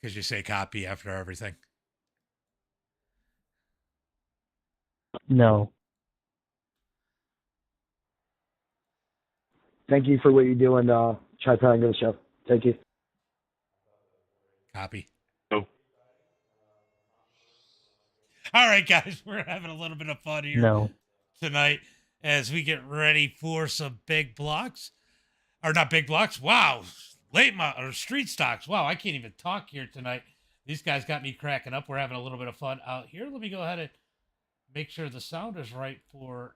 Because you say copy after everything. No. Thank you for what you do, and try playing the show. Thank you. Copy. Oh. All right, guys, we're having a little bit of fun here tonight as we get ready for some big blocks. Or not big blocks. Wow. Or street stocks. Wow, I can't even talk here tonight. These guys got me cracking up. We're having a little bit of fun out here. Let me go ahead and make sure the sound is right for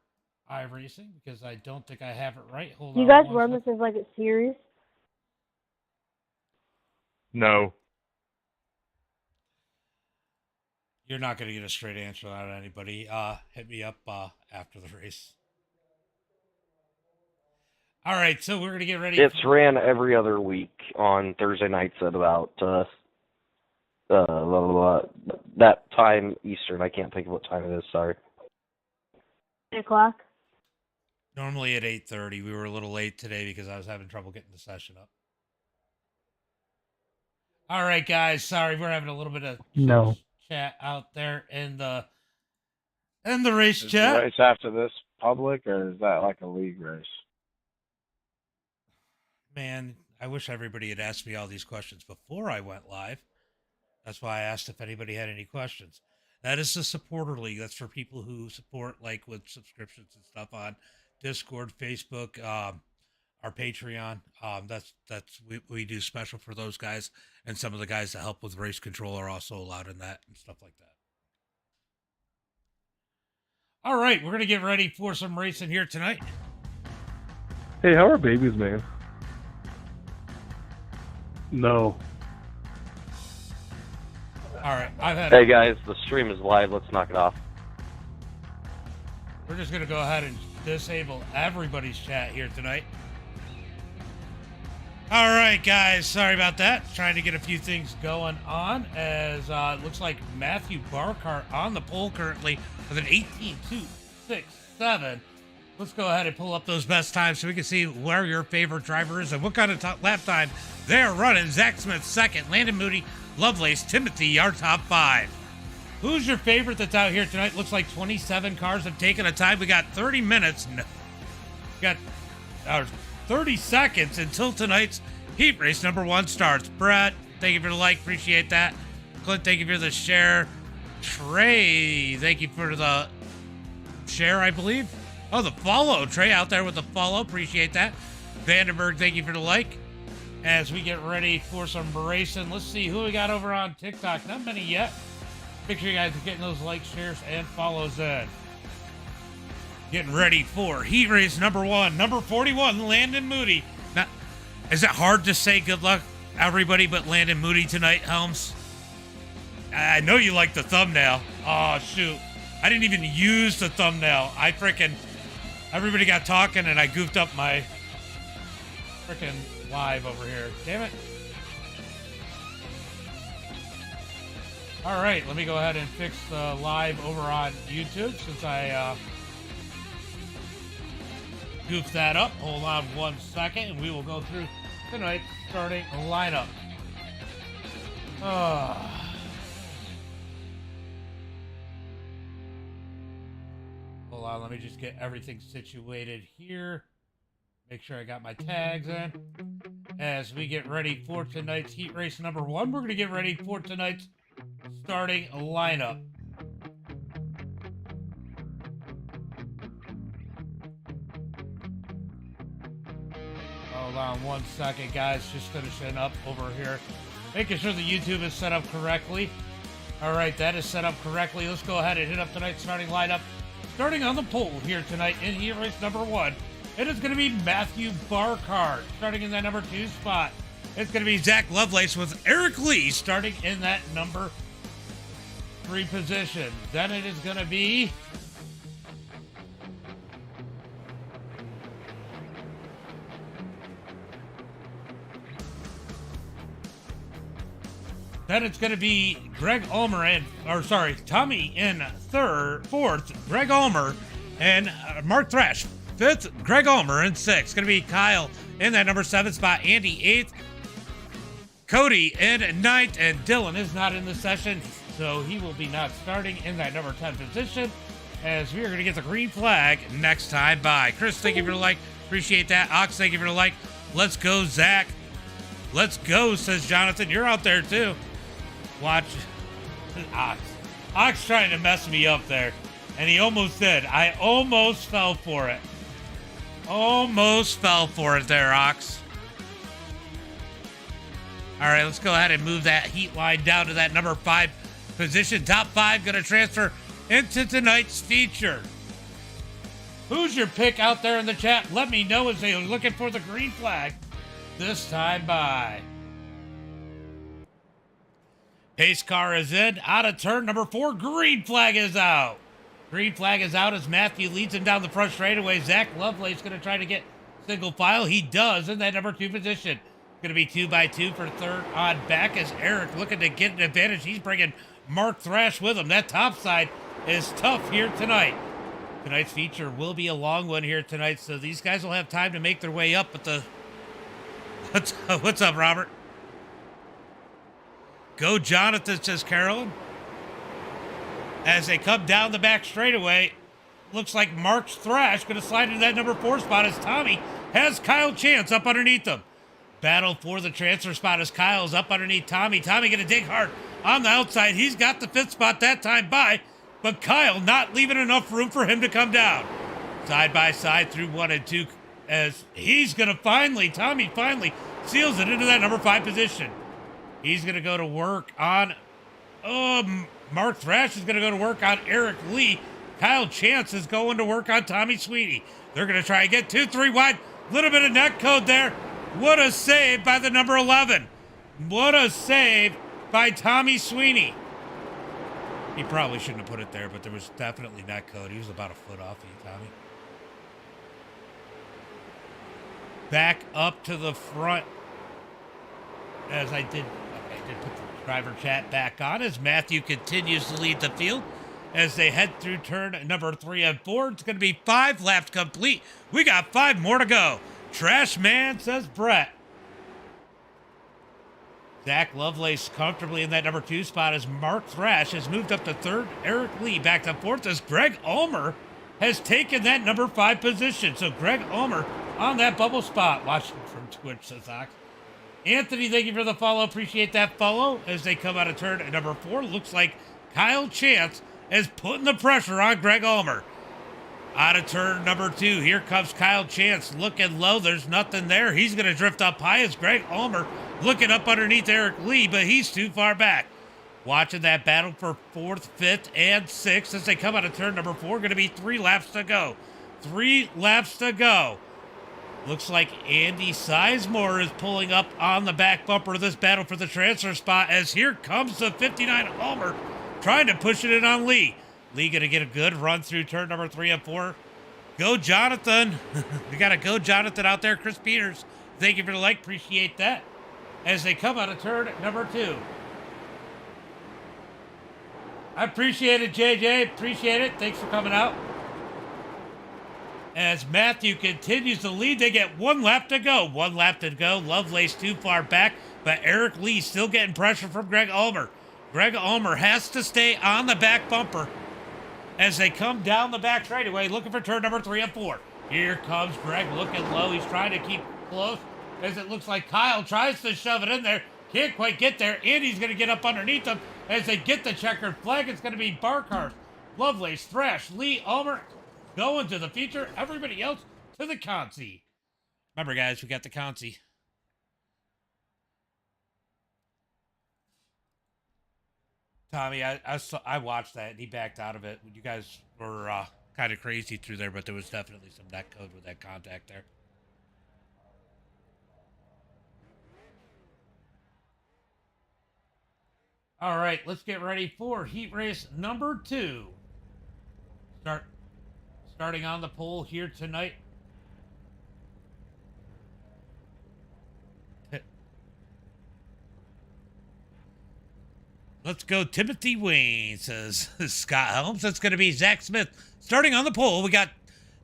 iRacing because I don't think I have it right. Hold on. You guys run this as like a series? No. You're not going to get a straight answer out of anybody. Hit me up after the race. All right, so we're going to get ready. It's ran every other week on Thursday nights at about that time Eastern. I can't think of what time it is. Sorry. 8 o'clock. Normally at 8:30. We were a little late today because I was having trouble getting the session up. All right, guys. Sorry, we're having a little bit of chat out there in the race chat. The race after this public, or is that like a league race? Man, I wish everybody had asked me all these questions before I went live. That's why I asked if anybody had any questions. That is the supporter league. That's for people who support, like with subscriptions and stuff on Discord, Facebook, our Patreon. We do special for those guys, and some of the guys that help with race control are also allowed in that and stuff like that. All right, we're gonna get ready for some racing here tonight. Hey, how are babies, man? No. All right, Hey guys, the stream is live. Let's knock it off. We're just gonna go ahead and disable everybody's chat here tonight. All right, guys. Sorry about that. Trying to get a few things going on as it looks like Matthew Barkart on the pole currently with an 18.267. Let's go ahead and pull up those best times so we can see where your favorite driver is and what kind of lap time they're running. Zach Smith second, Landon Moody, Lovelace, Timothy, our top 5. Who's your favorite that's out here tonight? Looks like 27 cars have taken a time. We got 30 minutes. We got 30 seconds until tonight's heat race number 1 starts. Brett, thank you for the like. Appreciate that. Clint, thank you for the share. Trey, thank you for the share, I believe. Oh, the follow. Trey out there with the follow. Appreciate that. Vandenberg, thank you for the like. As we get ready for some racing, let's see who we got over on TikTok. Not many yet. Make sure you guys are getting those likes, shares, and follows in. Getting ready for heat race number 1, number 41, Landon Moody. Now, is it hard to say good luck, everybody, but Landon Moody tonight, Helms? I know you like the thumbnail. Oh, shoot. I didn't even use the thumbnail. Everybody got talking, and I goofed up my freaking live over here. Damn it. All right, let me go ahead and fix the live over on YouTube since I goofed that up. Hold on 1 second, and we will go through tonight's starting lineup. Hold on, let me just get everything situated here. Make sure I got my tags in. As we get ready for tonight's heat race number 1, we're going to get ready for tonight's starting lineup. Hold on 1 second, guys. Just finishing up over here. Making sure the YouTube is set up correctly. All right, that is set up correctly. Let's go ahead and hit up tonight's starting lineup. Starting on the pole here tonight in heat race number 1, it is going to be Matthew Barkart starting in that number 2 spot. It's going to be Zach Lovelace with Eric Lee starting in that number 3 position. Then it is going to be Greg Ulmer Tommy in 4th, Greg Ulmer, and Mark Thrash 5th, Greg Ulmer in 6th. Going to be Kyle in that number 7 spot, Andy 8th, Cody in ninth, and Dylan is not in the session, so he will be not starting in that number 10 position, as we are going to get the green flag next time by. Chris, thank you for the like. Appreciate that. Ox, thank you for the like. Let's go, Zach. Let's go, says Jonathan. You're out there, too. Watch. Ox. Ox trying to mess me up there, and he almost did. I almost fell for it. Almost fell for it there, Ox. All right, let's go ahead and move that heat line down to that number 5 position. Top 5 going to transfer into tonight's feature. Who's your pick out there in the chat? Let me know as they're looking for the green flag this time by. Pace car is in. Out of turn number 4. Green flag is out. Green flag is out as Matthew leads him down the front straightaway. Zach Lovelace going to try to get single file. He does in that number 2 position. Going to be 2 by 2 for third on back as Eric looking to get an advantage. He's bringing Mark Thrash with him. That top side is tough here tonight. Tonight's feature will be a long one here tonight, so these guys will have time to make their way up. But the what's up, Robert? Go, Jonathan, says Carolyn. As they come down the back straightaway, looks like Mark Thrash going to slide into that number 4 spot as Tommy has Kyle Chance up underneath them. Battle for the transfer spot as Kyle's up underneath Tommy. Tommy going to dig hard on the outside. He's got the 5th spot that time by, but Kyle not leaving enough room for him to come down. Side by side through 1 and 2 as he's going to Tommy finally seals it into that number 5 position. He's going to go to work on, Mark Thrash is going to go to work on Eric Lee. Kyle Chance is going to work on Tommy Sweeney. They're going to try and get 2-3 wide. Little bit of net code there. What a save by the number 11. What a save by Tommy Sweeney. He probably shouldn't have put it there, but there was definitely net code. He was about a foot off you, Tommy. Back up to the front. As I did put the driver chat back on as Matthew continues to lead the field. As they head through turn number 3 and 4. It's going to be 5 laps complete. We got 5 more to go. Trash man, says Brett. Zach Lovelace comfortably in that number 2 spot as Mark Thrash has moved up to 3rd. Eric Lee back to 4th as Greg Ulmer has taken that number 5 position. So Greg Ulmer on that bubble spot. Watching from Twitch, says Ox. Anthony, thank you for the follow. Appreciate that follow. As they come out of turn number 4, looks like Kyle Chance is putting the pressure on Greg Ulmer. Out of turn number 2, here comes Kyle Chance looking low. There's nothing there. He's going to drift up high as Greg Ulmer looking up underneath Eric Lee, but he's too far back. Watching that battle for 4th, 5th, and 6th as they come out of turn number 4. Going to be 3 laps to go. 3 laps to go. Looks like Andy Sizemore is pulling up on the back bumper of this battle for the transfer spot as here comes the 59 Ulmer trying to push it in on Lee. Lee going to get a good run through turn number 3 and 4. Go, Jonathan. We got to go, Jonathan, out there. Chris Peters, thank you for the like. Appreciate that. As they come out of turn number 2. I appreciate it, JJ. Appreciate it. Thanks for coming out. As Matthew continues to lead, they get 1 lap to go. 1 lap to go. Lovelace too far back, but Eric Lee still getting pressure from Greg Ulmer. Greg Ulmer has to stay on the back bumper as they come down the back straightaway looking for turn number 3 and 4. Here comes Greg looking low. He's trying to keep close as it looks like Kyle tries to shove it in there. Can't quite get there. Andy's going to get up underneath them as they get the checkered flag. It's going to be Barkhart, Lovelace, Thrash, Lee, Ulmer going to the feature. Everybody else to the consi. Remember, guys, we got the consi. Tommy, I watched that, and he backed out of it. You guys were kind of crazy through there, but there was definitely some net code with that contact there. All right, let's get ready for heat race number 2. Starting on the pole here tonight. Let's go Timothy Wayne, says Scott Helms. That's going to be Zach Smith. Starting on the pole, we got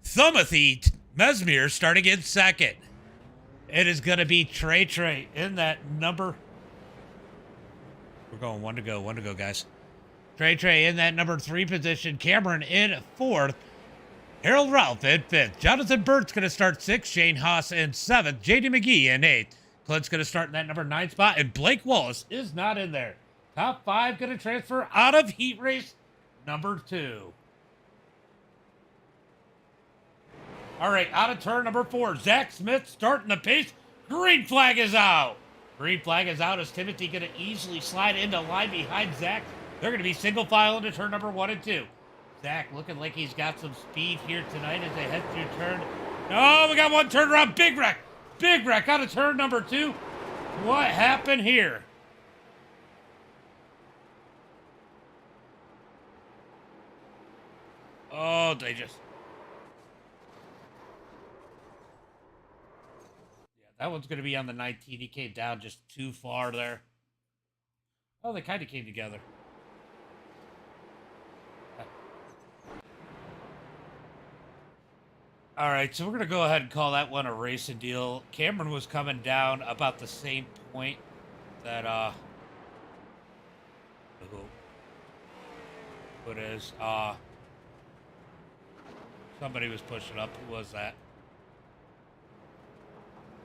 Thumothy Mesmere starting in 2nd. It is going to be Trey in that number We're going one to go, guys. Trey in that number 3 position. Cameron in 4th. Harold Ralph in 5th. Jonathan Burt's going to start 6th. Shane Haas in 7th. JD McGee in 8th. Clint's going to start in that number 9 spot. And Blake Wallace is not in there. Top 5 going to transfer out of heat race number 2. All right, out of turn number 4. Zach Smith starting the pace. Green flag is out. Green flag is out as Timothy going to easily slide into line behind Zach. They're going to be single file into turn number 1 and 2. Zach looking like he's got some speed here tonight as they head through turn. Oh, we got one turn around. Big wreck. Big wreck out of turn number 2. What happened here? Oh, they just... Yeah, that one's going to be on the 19. He came down just too far there. Oh, they kind of came together. All right, so we're going to go ahead and call that one a racing deal. Cameron was coming down about the same point that, who it is, somebody was pushing up. Who was that?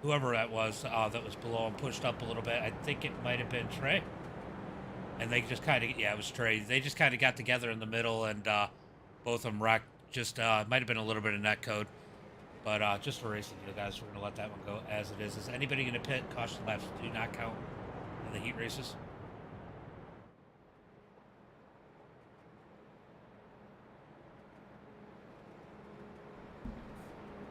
Whoever that was below him pushed up a little bit. I think it might have been Trey. And they just kind of, yeah, it was Trey. They just kind of got together in the middle, and both of them rocked. Just might have been a little bit of net code. But just for racing deal, guys, we're going to let that one go as it is. Is anybody going to pit? Caution laps do not count in the heat races.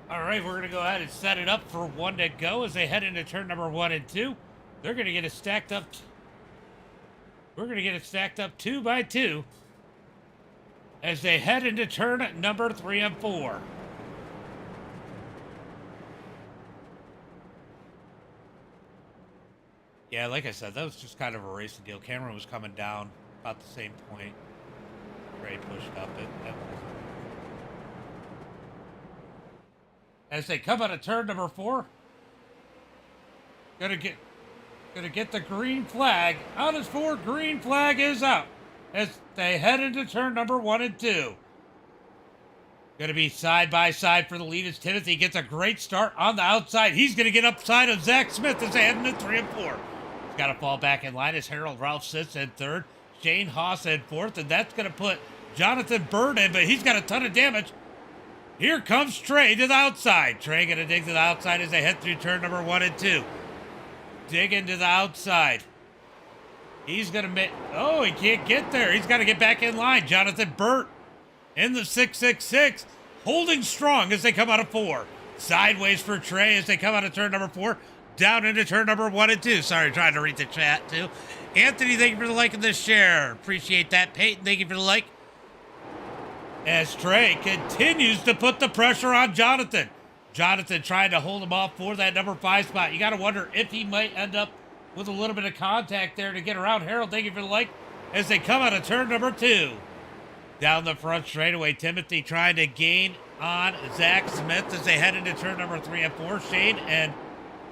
All right, we're going to go ahead and set it up for one to go as they head into turn number 1 and 2. They're going to get it stacked up. We're going to get it stacked up 2 by 2 as they head into turn number 3 and 4. Yeah, like I said, that was just kind of a racing deal. Cameron was coming down about the same point. Ray pushed up it. As they come out of turn number 4, gonna get the green flag. Out is 4. Green flag is out as they head into turn number 1 and 2. Going to be side by side for the lead as Timothy gets a great start on the outside. He's going to get upside of Zach Smith as they head into 3 and 4. He's got to fall back in line as Harold Ralph sits in 3rd. Shane Haas in 4th, and that's going to put Jonathan Bird in, but he's got a ton of damage. Here comes Trey to the outside. Trey going to dig to the outside as they head through turn number 1 and 2. Digging to the outside. He's going to make... Oh, he can't get there. He's got to get back in line. Jonathan Burt in the 666, holding strong as they come out of 4. Sideways for Trey as they come out of turn number 4, down into turn number 1 and 2. Sorry, trying to read the chat, too. Anthony, thank you for the like and the share. Appreciate that. Peyton, thank you for the like. As Trey continues to put the pressure on Jonathan. Jonathan trying to hold him off for that number 5 spot. You got to wonder if he might end up with a little bit of contact there to get around. Harold, thank you for the like. As they come out of turn number 2. Down the front straightaway, Timothy trying to gain on Zach Smith as they head into turn number 3 and 4. Shane and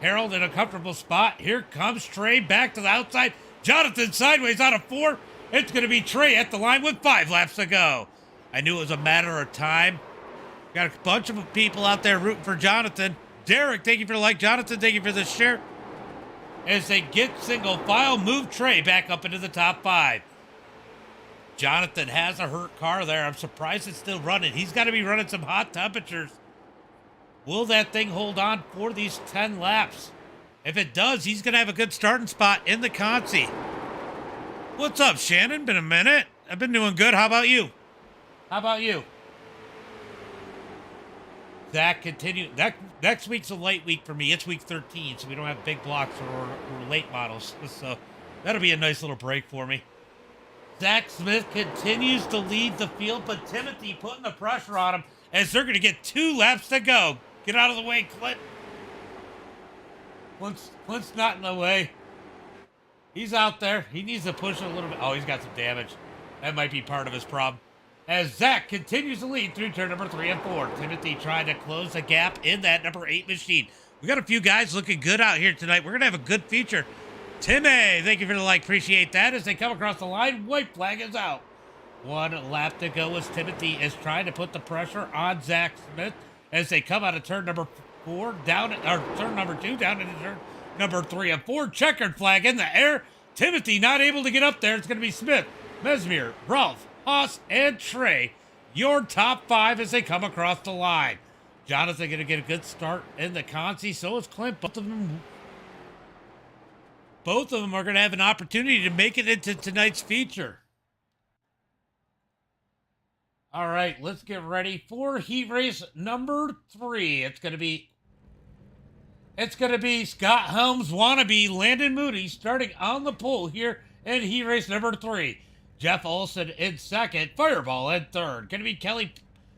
Harold in a comfortable spot. Here comes Trey back to the outside. Jonathan sideways out of 4. It's going to be Trey at the line with 5 laps to go. I knew it was a matter of time. Got a bunch of people out there rooting for Jonathan. Derek, thank you for the like. Jonathan, thank you for the share. As they get single file, move Trey back up into the top 5. Jonathan has a hurt car there. I'm surprised it's still running. He's got to be running some hot temperatures. Will that thing hold on for these 10 laps? If it does, he's going to have a good starting spot in the Consi. What's up, Shannon? Been a minute. I've been doing good. How about you? How about you? That continue. Next week's a late week for me. It's week 13, so we don't have big blocks or late models. So that'll be a nice little break for me. Zach Smith continues to lead the field, but Timothy putting the pressure on him as they're going to get 2 laps to go. Get out of the way, Clint. Clint's not in the way. He's out there. He needs to push a little bit. Oh, he's got some damage. That might be part of his problem. As Zach continues to lead through turn number 3 and 4. Timothy trying to close the gap in that number 8 machine. We got a few guys looking good out here tonight. We're going to have a good feature Timmy, thank you for the like. Appreciate that. As they come across the line, white flag is out. 1 lap to go as Timothy is trying to put the pressure on Zach Smith as they come out of turn number 4 down, or turn number 2 down into turn number 3 and 4. Checkered flag in the air. Timothy not able to get up there. It's going to be Smith, Mesmere, Ralph, Haas, and Trey. Your top 5 as they come across the line. Jonathan going to get a good start in the Consi. So is Clint. Both of them are going to have an opportunity to make it into tonight's feature. All right, let's get ready for heat race number 3. It's going to be Scott Helms wannabe Landon Moody starting on the pole here in heat race number 3. Jeff Olson in second, Fireball in third. Going to be Kelly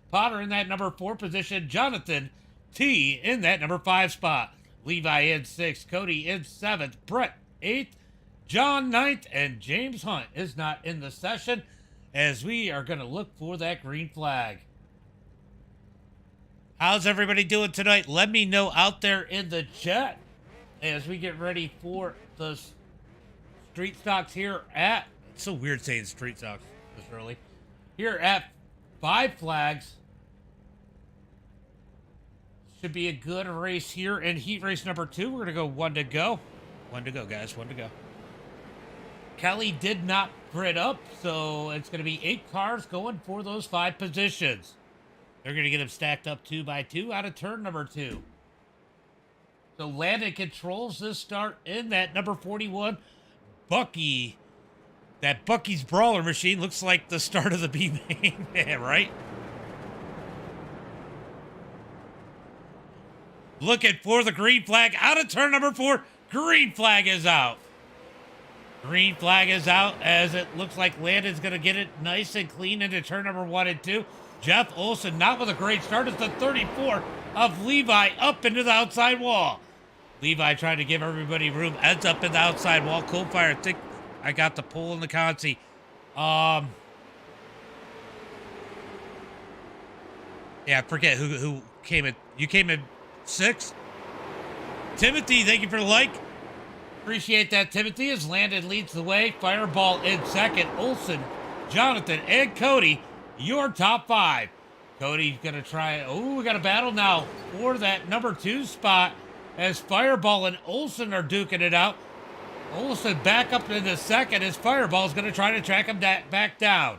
Potter in that number 4 position, Jonathan T in that number 5 spot, Levi in 6th, Cody in 7th, Brett 8th, John 9th, and James Hunt is not in the session as we are going to look for that green flag. How's everybody doing tonight? Let me know out there in the chat as we get ready for the street stocks here at, it's so weird saying street stocks this early, here at Five Flags. Should be a good race here in heat race number 2. We're going to go 1 to go. 1 to go, guys. 1 to go. Kelly did not grid up, so it's going to be 8 cars going for those 5 positions. They're going to get them stacked up 2 by 2 out of turn number 2. So Landon controls this start in that number 41. Bucky. That Bucky's Brawler machine looks like the start of the B-main. Yeah, right? Looking for the green flag out of turn number 4. Green flag is out. Green flag is out as it looks like Landon's going to get it nice and clean into turn number 1 and 2. Jeff Olson not with a great start. It's the 34 of Levi up into the outside wall. Levi trying to give everybody room. Ends up in the outside wall. Coldfire, I think I got the pole in the Consi. Yeah, I forget who came in. You came in 6th. Timothy, thank you for the like. Appreciate that, Timothy, as Landon leads the way. Fireball in 2nd. Olson, Jonathan, and Cody, your top 5. Cody's going to try. Oh, we got a battle now for that number 2 spot as Fireball and Olson are duking it out. Olson back up into 2nd as Fireball's going to try to track him back down.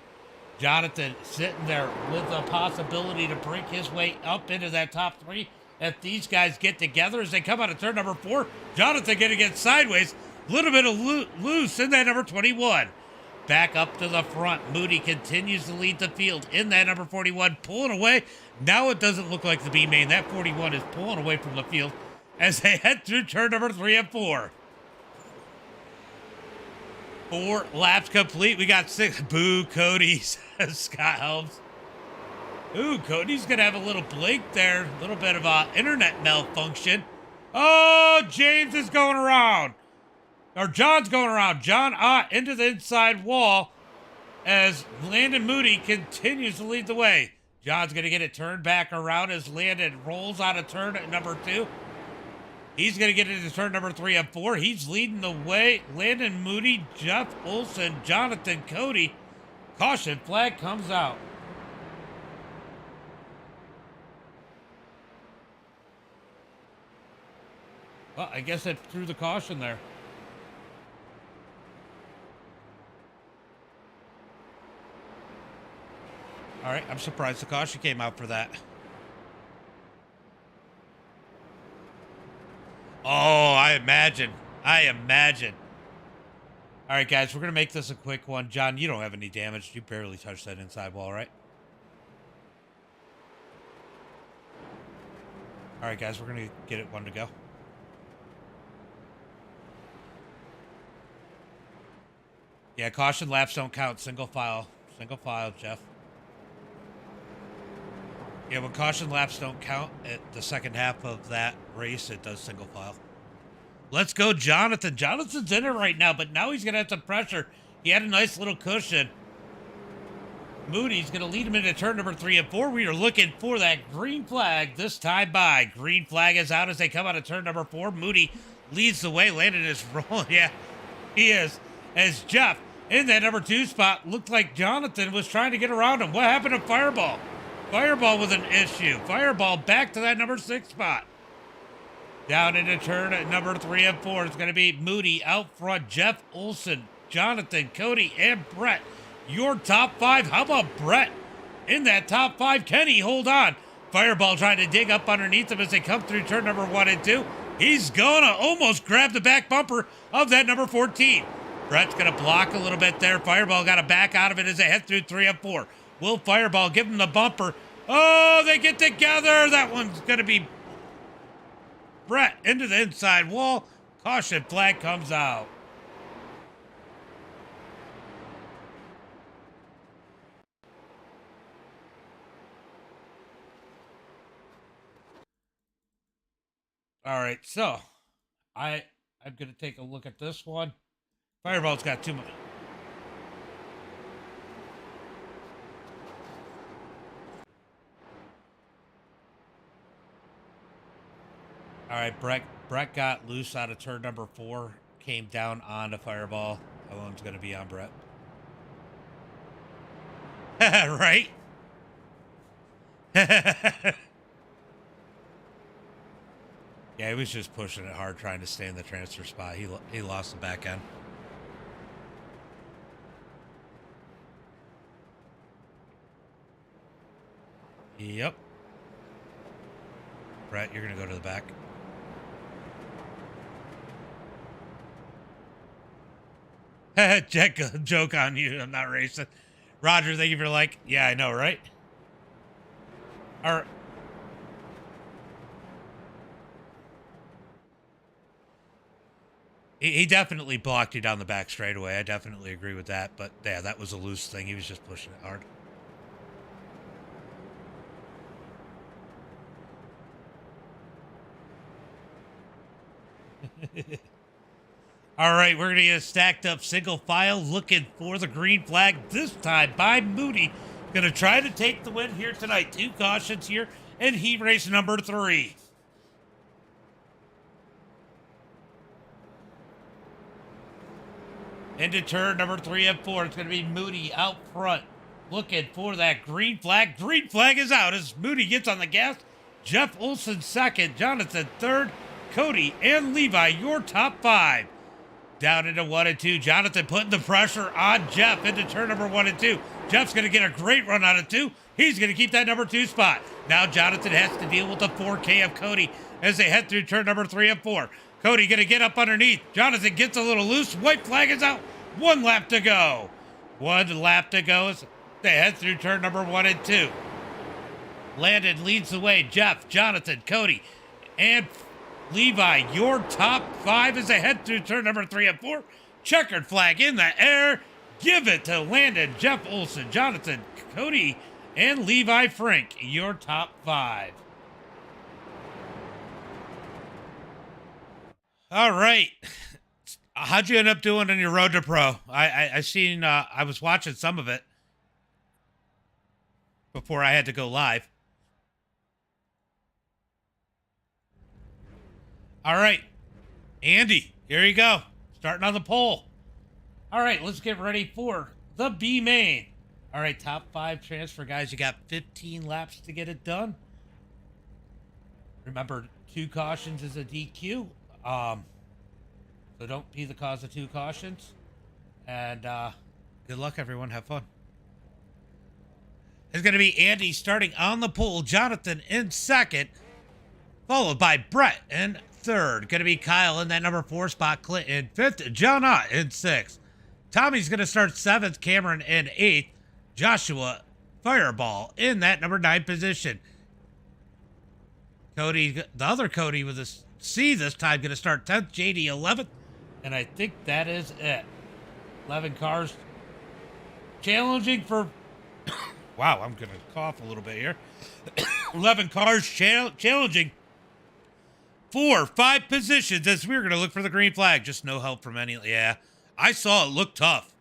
Jonathan sitting there with the possibility to break his way up into that top 3. If these guys get together as they come out of turn number 4, Jonathan going to get sideways. A little bit of loose in that number 21. Back up to the front. Moody continues to lead the field in that number 41, pulling away. Now it doesn't look like the B main. That 41 is pulling away from the field as they head through turn number 3 and 4. 4 laps complete. We got 6. Boo, Cody, says Scott Helms. Ooh, Cody's going to have a little blink there. A little bit of internet malfunction. Oh, James is going around. Or John's going around. John into the inside wall as Landon Moody continues to lead the way. John's going to get it turned back around as Landon rolls out of turn at number 2. He's going to get into turn number 3 and 4. He's leading the way. Landon Moody, Jeff Olson, Jonathan, Cody. Caution flag comes out. Well, I guess it threw the caution there. All right, I'm surprised the caution came out for that. Oh, I imagine. All right, guys, we're going to make this a quick one. John, you don't have any damage. You barely touched that inside wall, right? All right, guys, we're going to get it 1 to go. Yeah, caution laps don't count. Single file, Jeff. Yeah, when caution laps don't count at the second half of that race, it does single file. Let's go, Jonathan. Jonathan's in it right now, but now he's going to have some pressure. He had a nice little cushion. Moody's going to lead him into turn number 3 and 4. We are looking for that green flag this time by. Green flag is out as they come out of turn number 4. Moody leads the way. Landon is rolling. Yeah, He is. As Jeff in that number 2 spot, looked like Jonathan was trying to get around him. What happened to Fireball? Fireball with an issue. Fireball back to that number 6 spot. Down into turn at number 3 and 4. It's going to be Moody out front. Jeff Olson, Jonathan, Cody, and Brett. Your top 5. How about Brett in that top 5? Can he hold on? Fireball trying to dig up underneath him as they come through turn number 1 and 2. He's going to almost grab the back bumper of that number 14. Brett's going to block a little bit there. Fireball got to back out of it as they head through 3 and 4. Will Fireball give him the bumper? Oh, they get together. That one's going to be Brett into the inside wall. Caution flag comes out. All right, so I'm going to take a look at this one. Fireball's got too much. All right, Brett got loose out of turn number 4, came down onto Fireball. How long's going to be on Brett? Right? Yeah, he was just pushing it hard, trying to stay in the transfer spot. He lost the back end. Yep. Brett, you're going to go to the back. Jack, joke on you. I'm not racing. Roger, thank you for like. Yeah, I know, right? All right. He definitely blocked you down the back straightaway. I definitely agree with that. But yeah, that was a loose thing. He was just pushing it hard. All right, we're going to get a stacked up single file looking for the green flag this time by Moody. Going to try to take the win here tonight. 2 cautions here in heat race number 3. Into turn number 3 and 4. It's going to be Moody out front looking for that green flag. Green flag is out as Moody gets on the gas. Jeff Olson second, Jonathan third, Cody and Levi, your top 5. Down into 1 and 2. Jonathan putting the pressure on Jeff into turn number 1 and 2. Jeff's going to get a great run out of 2. He's going to keep that number 2 spot. Now Jonathan has to deal with the 4K of Cody as they head through turn number 3 and 4. Cody going to get up underneath. Jonathan gets a little loose. White flag is out. 1 lap to go. 1 lap to go as they head through turn number 1 and 2. Landon leads the way. Jeff, Jonathan, Cody, and Levi, your top 5 as they head through turn number 3 and 4. Checkered flag in the air. Give it to Landon, Jeff Olson, Jonathan, Cody, and Levi Frank, your top 5. All right. How'd you end up doing on your road to pro? I seen, I was watching some of it before I had to go live. All right, Andy, here you go. Starting on the pole. All right, let's get ready for the B main. All right, top 5 transfer guys. You got 15 laps to get it done. Remember, 2 cautions is a DQ. So don't be the cause of 2 cautions. And good luck, everyone. Have fun. It's going to be Andy starting on the pole. Jonathan in second, followed by Brett in third. Going to be Kyle in that number 4 spot. Clint in 5th. John Ott in 6th. Tommy's going to start 7th. Cameron in 8th. Joshua Fireball in that number 9 position. Cody, the other Cody with a C this time, going to start 10th. JD 11th. And I think that is it. 11 cars challenging for... Wow, I'm going to cough a little bit here. 11 cars challenging for 5 positions as we're going to look for the green flag. Just no help from any... Yeah, I saw it look tough.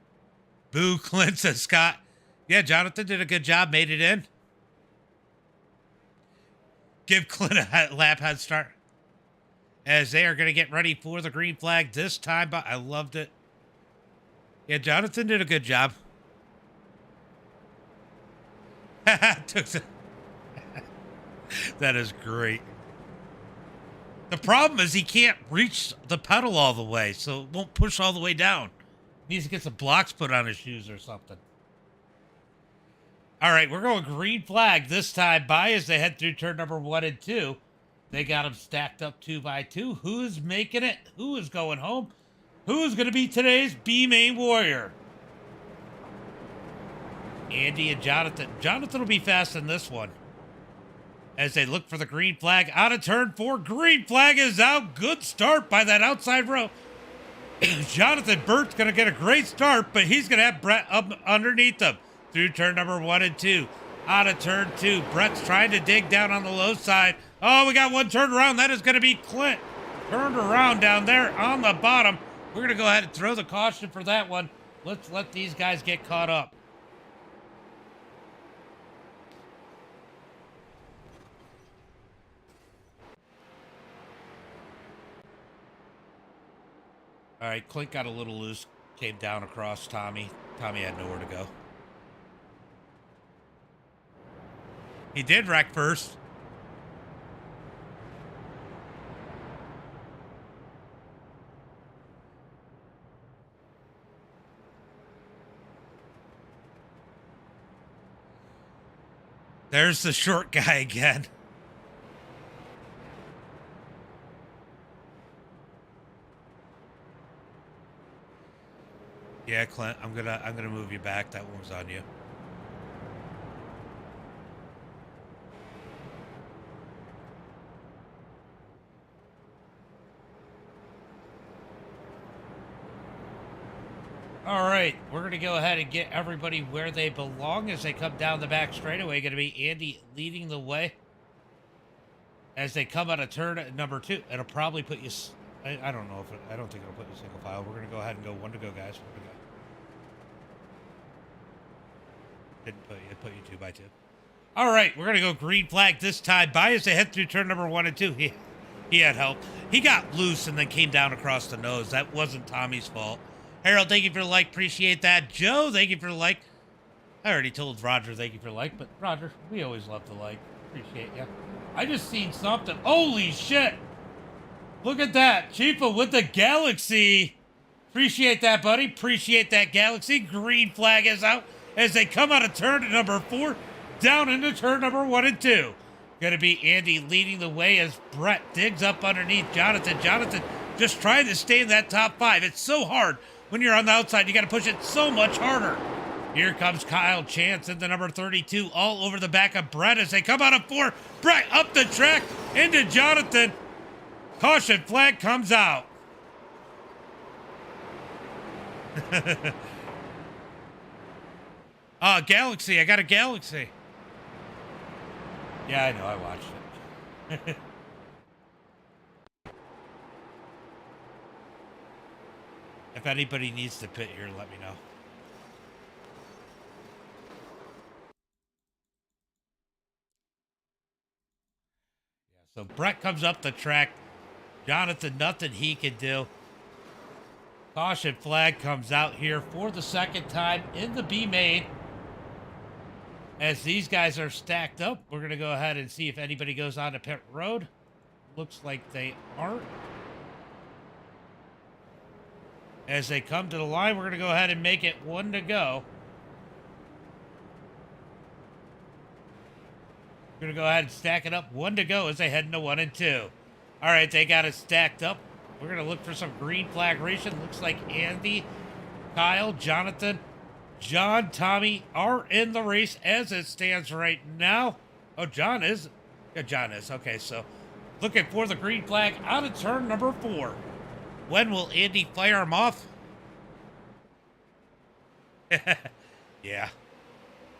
Boo, Clint says Scott. Yeah, Jonathan did a good job, made it in. Give Clint a lap head start. As they are going to get ready for the green flag this time, but I loved it. Yeah, Jonathan did a good job. That is great. The problem is he can't reach the pedal all the way, so it won't push all the way down. He needs to get some blocks put on his shoes or something. All right, we're going green flag this time by as they head through turn number 1 and 2. They got them stacked up 2 by 2. Who's making it? Who is going home? Who's going to be today's B-Main Warrior? Andy and Jonathan. Jonathan will be fast in this one. As they look for the green flag out of turn 4. Green flag is out. Good start by that outside row. Jonathan Burt's going to get a great start, but he's going to have Brett up underneath him through turn number 1 and 2. Out of turn 2. Brett's trying to dig down on the low side. Oh, we got one turned around. That is going to be Clint. Turned around down there on the bottom. We're going to go ahead and throw the caution for that one. Let's let these guys get caught up. All right, Clint got a little loose, came down across Tommy. Tommy had nowhere to go. He did wreck first. There's the short guy again. Yeah, Clint, I'm gonna move you back. That one was on you. All right, we're gonna go ahead and get everybody where they belong as they come down the back straightaway. Gonna be Andy leading the way as they come out of turn number 2. It'll probably put you. I don't know if I don't think it'll put you single file. We're gonna go ahead and go 1 to go, guys. 1 to go. Didn't put you. It put you 2 by 2. All right, we're gonna go green flag this time. By as they head through turn number 1 and 2. He had help. He got loose and then came down across the nose. That wasn't Tommy's fault. Harold, thank you for the like. Appreciate that. Joe, thank you for the like. I already told Roger thank you for the like, but Roger, we always love the like. Appreciate you. I just seen something. Holy shit! Look at that. Chifa with the Galaxy. Appreciate that, buddy. Appreciate that, Galaxy. Green flag is out as they come out of turn number 4 down into turn number 1 and 2. Gonna be Andy leading the way as Brett digs up underneath Jonathan. Jonathan just trying to stay in that top 5. It's so hard when you're on the outside. You got to push it so much harder. Here comes Kyle Chance in the number 32 all over the back of Brett as they come out of 4. Brett up the track into Jonathan. Caution flag comes out. Galaxy. I got a Galaxy. Yeah, I know. I watched it. If anybody needs to pit here, let me know. Yeah, so Brett comes up the track. Jonathan, nothing he can do. Caution flag comes out here for the second time in the B main. As these guys are stacked up, we're going to go ahead and see if anybody goes on to pit road. Looks like they aren't. As they come to the line, we're going to go ahead and make it 1 to go. We're going to go ahead and stack it up 1 to go as they head into 1 and 2. All right, they got it stacked up. We're going to look for some green flag racing. Looks like Andy, Kyle, Jonathan, John, Tommy are in the race as it stands right now. Oh, John is. Yeah, John is. Okay, so looking for the green flag out of turn number 4. When will Andy fire him off? Yeah.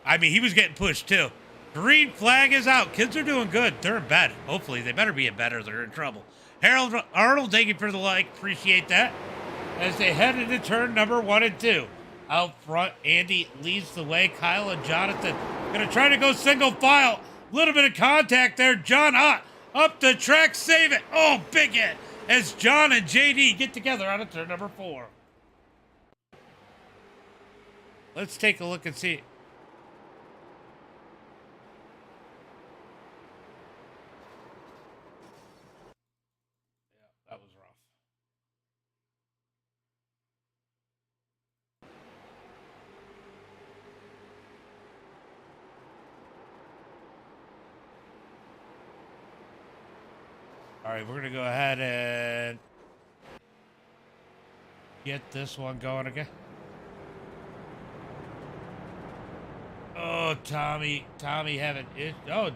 I mean, he was getting pushed too. Green flag is out. Kids are doing good. They're in bed. Hopefully, they better be in bed or they're in trouble. Harold Arnold, thank you for the like. Appreciate that. As they head into turn number 1 and 2. Out front, Andy leads the way. Kyle and Jonathan going to try to go single file. Little bit of contact there. John up the track. Save it. Oh, big hit. As John and JD get together out of turn number 4. Let's take a look and see. Yeah, that was rough. All right, we're going to go ahead and get this one going again. Oh, Tommy having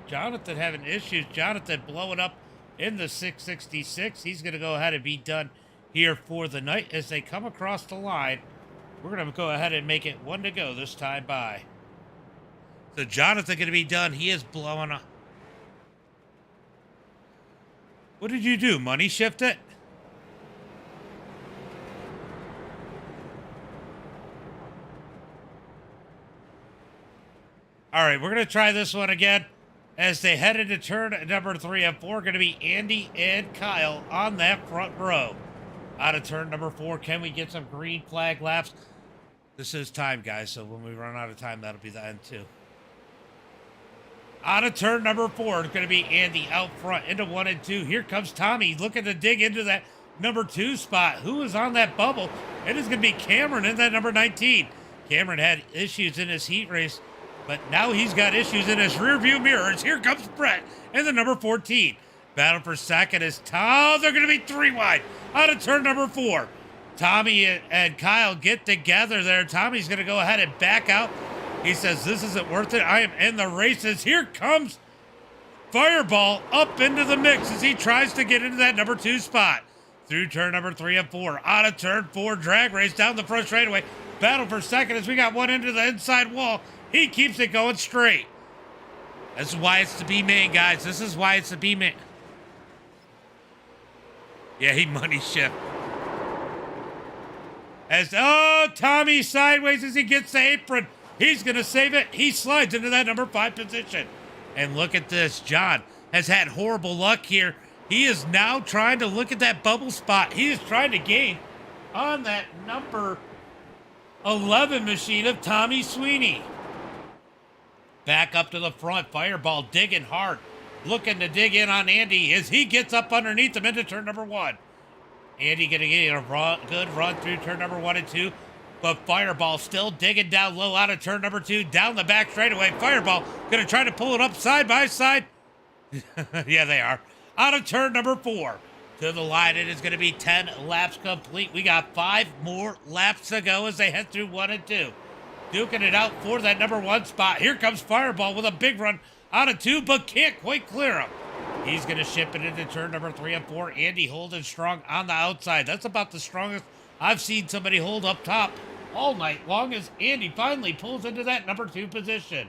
Jonathan having issues. Jonathan blowing up in the 666. He's going to go ahead and be done here for the night as they come across the line. We're going to go ahead and make it one to go this time by. So Jonathan going to be done. He is blowing up. What did you do? Money shift it? All right, we're going to try this one again. As they head into turn number 3 and 4, going to be Andy and Kyle on that front row. Out of turn number 4, can we get some green flag laps? This is time, guys, so when we run out of time, that'll be the end, too. Out of turn number 4, it's going to be Andy out front into 1 and 2. Here comes Tommy looking to dig into that number 2 spot. Who is on that bubble? It is going to be Cameron in that number 19. Cameron had issues in his heat race, but now he's got issues in his rearview mirrors. Here comes Brett in the number 14. Battle for second is Tom. They're going to be 3 wide out of turn number 4. Tommy and Kyle get together there. Tommy's going to go ahead and back out. He says, this isn't worth it. I am in the races. Here comes Fireball up into the mix as he tries to get into that number 2 spot. Through turn number 3 and 4. Out of turn 4, drag race down the front straightaway. Battle for second as we got one into the inside wall. He keeps it going straight. This is why it's the B-main, guys. This is why it's the B-main. Yeah, he money shift. Tommy sideways as he gets the apron. He's going to save it. He slides into that number 5 position. And look at this. John has had horrible luck here. He is now trying to look at that bubble spot. He is trying to gain on that number 11 machine of Tommy Sweeney. Back up to the front. Fireball digging hard. Looking to dig in on Andy as he gets up underneath him into turn number 1. Andy going to get a good run through turn number 1 and 2. But Fireball still digging down low out of turn number 2. Down the back straightaway. Fireball going to try to pull it up side by side. Yeah, they are. Out of turn number 4. To the line, it is going to be 10 laps complete. We got 5 more laps to go as they head through 1 and 2. Duking it out for that number 1 spot. Here comes Fireball with a big run out of 2, but can't quite clear him. He's going to ship it into turn number 3 and 4. Andy holding strong on the outside. That's about the strongest I've seen somebody hold up top all night long as Andy finally pulls into that number 2 position.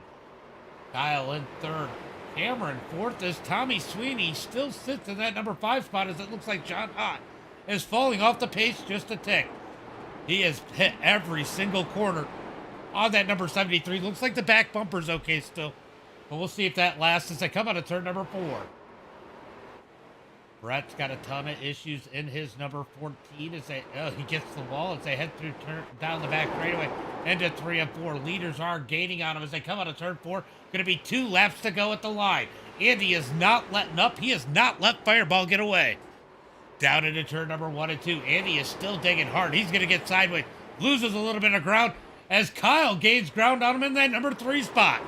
Kyle in 3rd. Cameron 4th as Tommy Sweeney still sits in that number 5 spot as it looks like John Hott is falling off the pace just a tick. He has hit every single corner on that number 73. Looks like the back bumper's okay still. But we'll see if that lasts as they come out of turn number 4. Brett's got a ton of issues in his number 14 as he gets the wall as they head through down the back straightaway into 3 and 4. Leaders are gaining on him as they come out of turn 4. Going to be 2 laps to go at the line. Andy is not letting up. He has not let Fireball get away. Down into turn number 1 and 2. Andy is still digging hard. He's going to get sideways. Loses a little bit of ground as Kyle gains ground on him in that number 3 spot.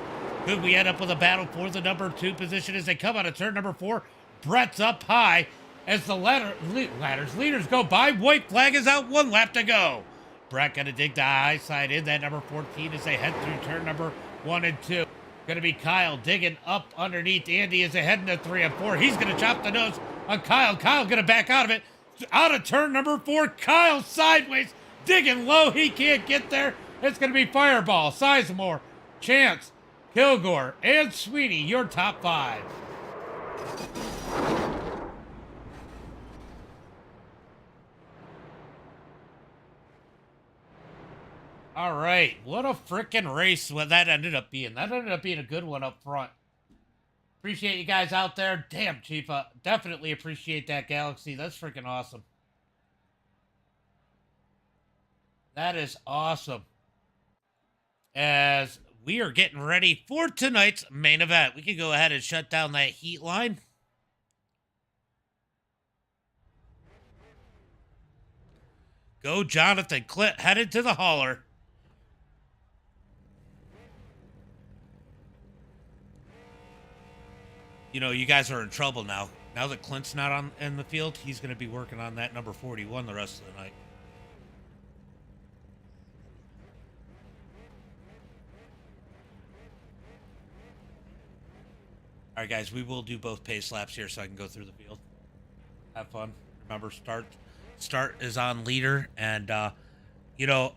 Could we end up with a battle for the number 2 position as they come out of turn number 4? Brett's up high as the leaders go by. White flag is out. 1 lap to go. Brett going to dig the high side in that number 14 as they head through turn number 1 and 2. Going to be Kyle digging up underneath Andy as they head into 3 and 4. He's going to chop the nose on Kyle. Kyle going to back out of it. Out of turn number 4. Kyle sideways, digging low. He can't get there. It's going to be Fireball, Sizemore, Chance, Kilgore, and Sweeney, your top 5. All right, what a freaking race what that ended up being. That ended up being a good one up front. Appreciate you guys out there. Damn, Chifa. Definitely appreciate that, Galaxy. That's freaking awesome. That is awesome. as we are getting ready for tonight's main event. We can go ahead and shut down that heat line. Go Jonathan Clint headed to the hauler. You know, you guys are in trouble now. Now that Clint's not in the field, he's going to be working on that number 41 the rest of the night. All right, guys, we will do both pace laps here so I can go through the field. Have fun. Remember, start is on leader, and you know,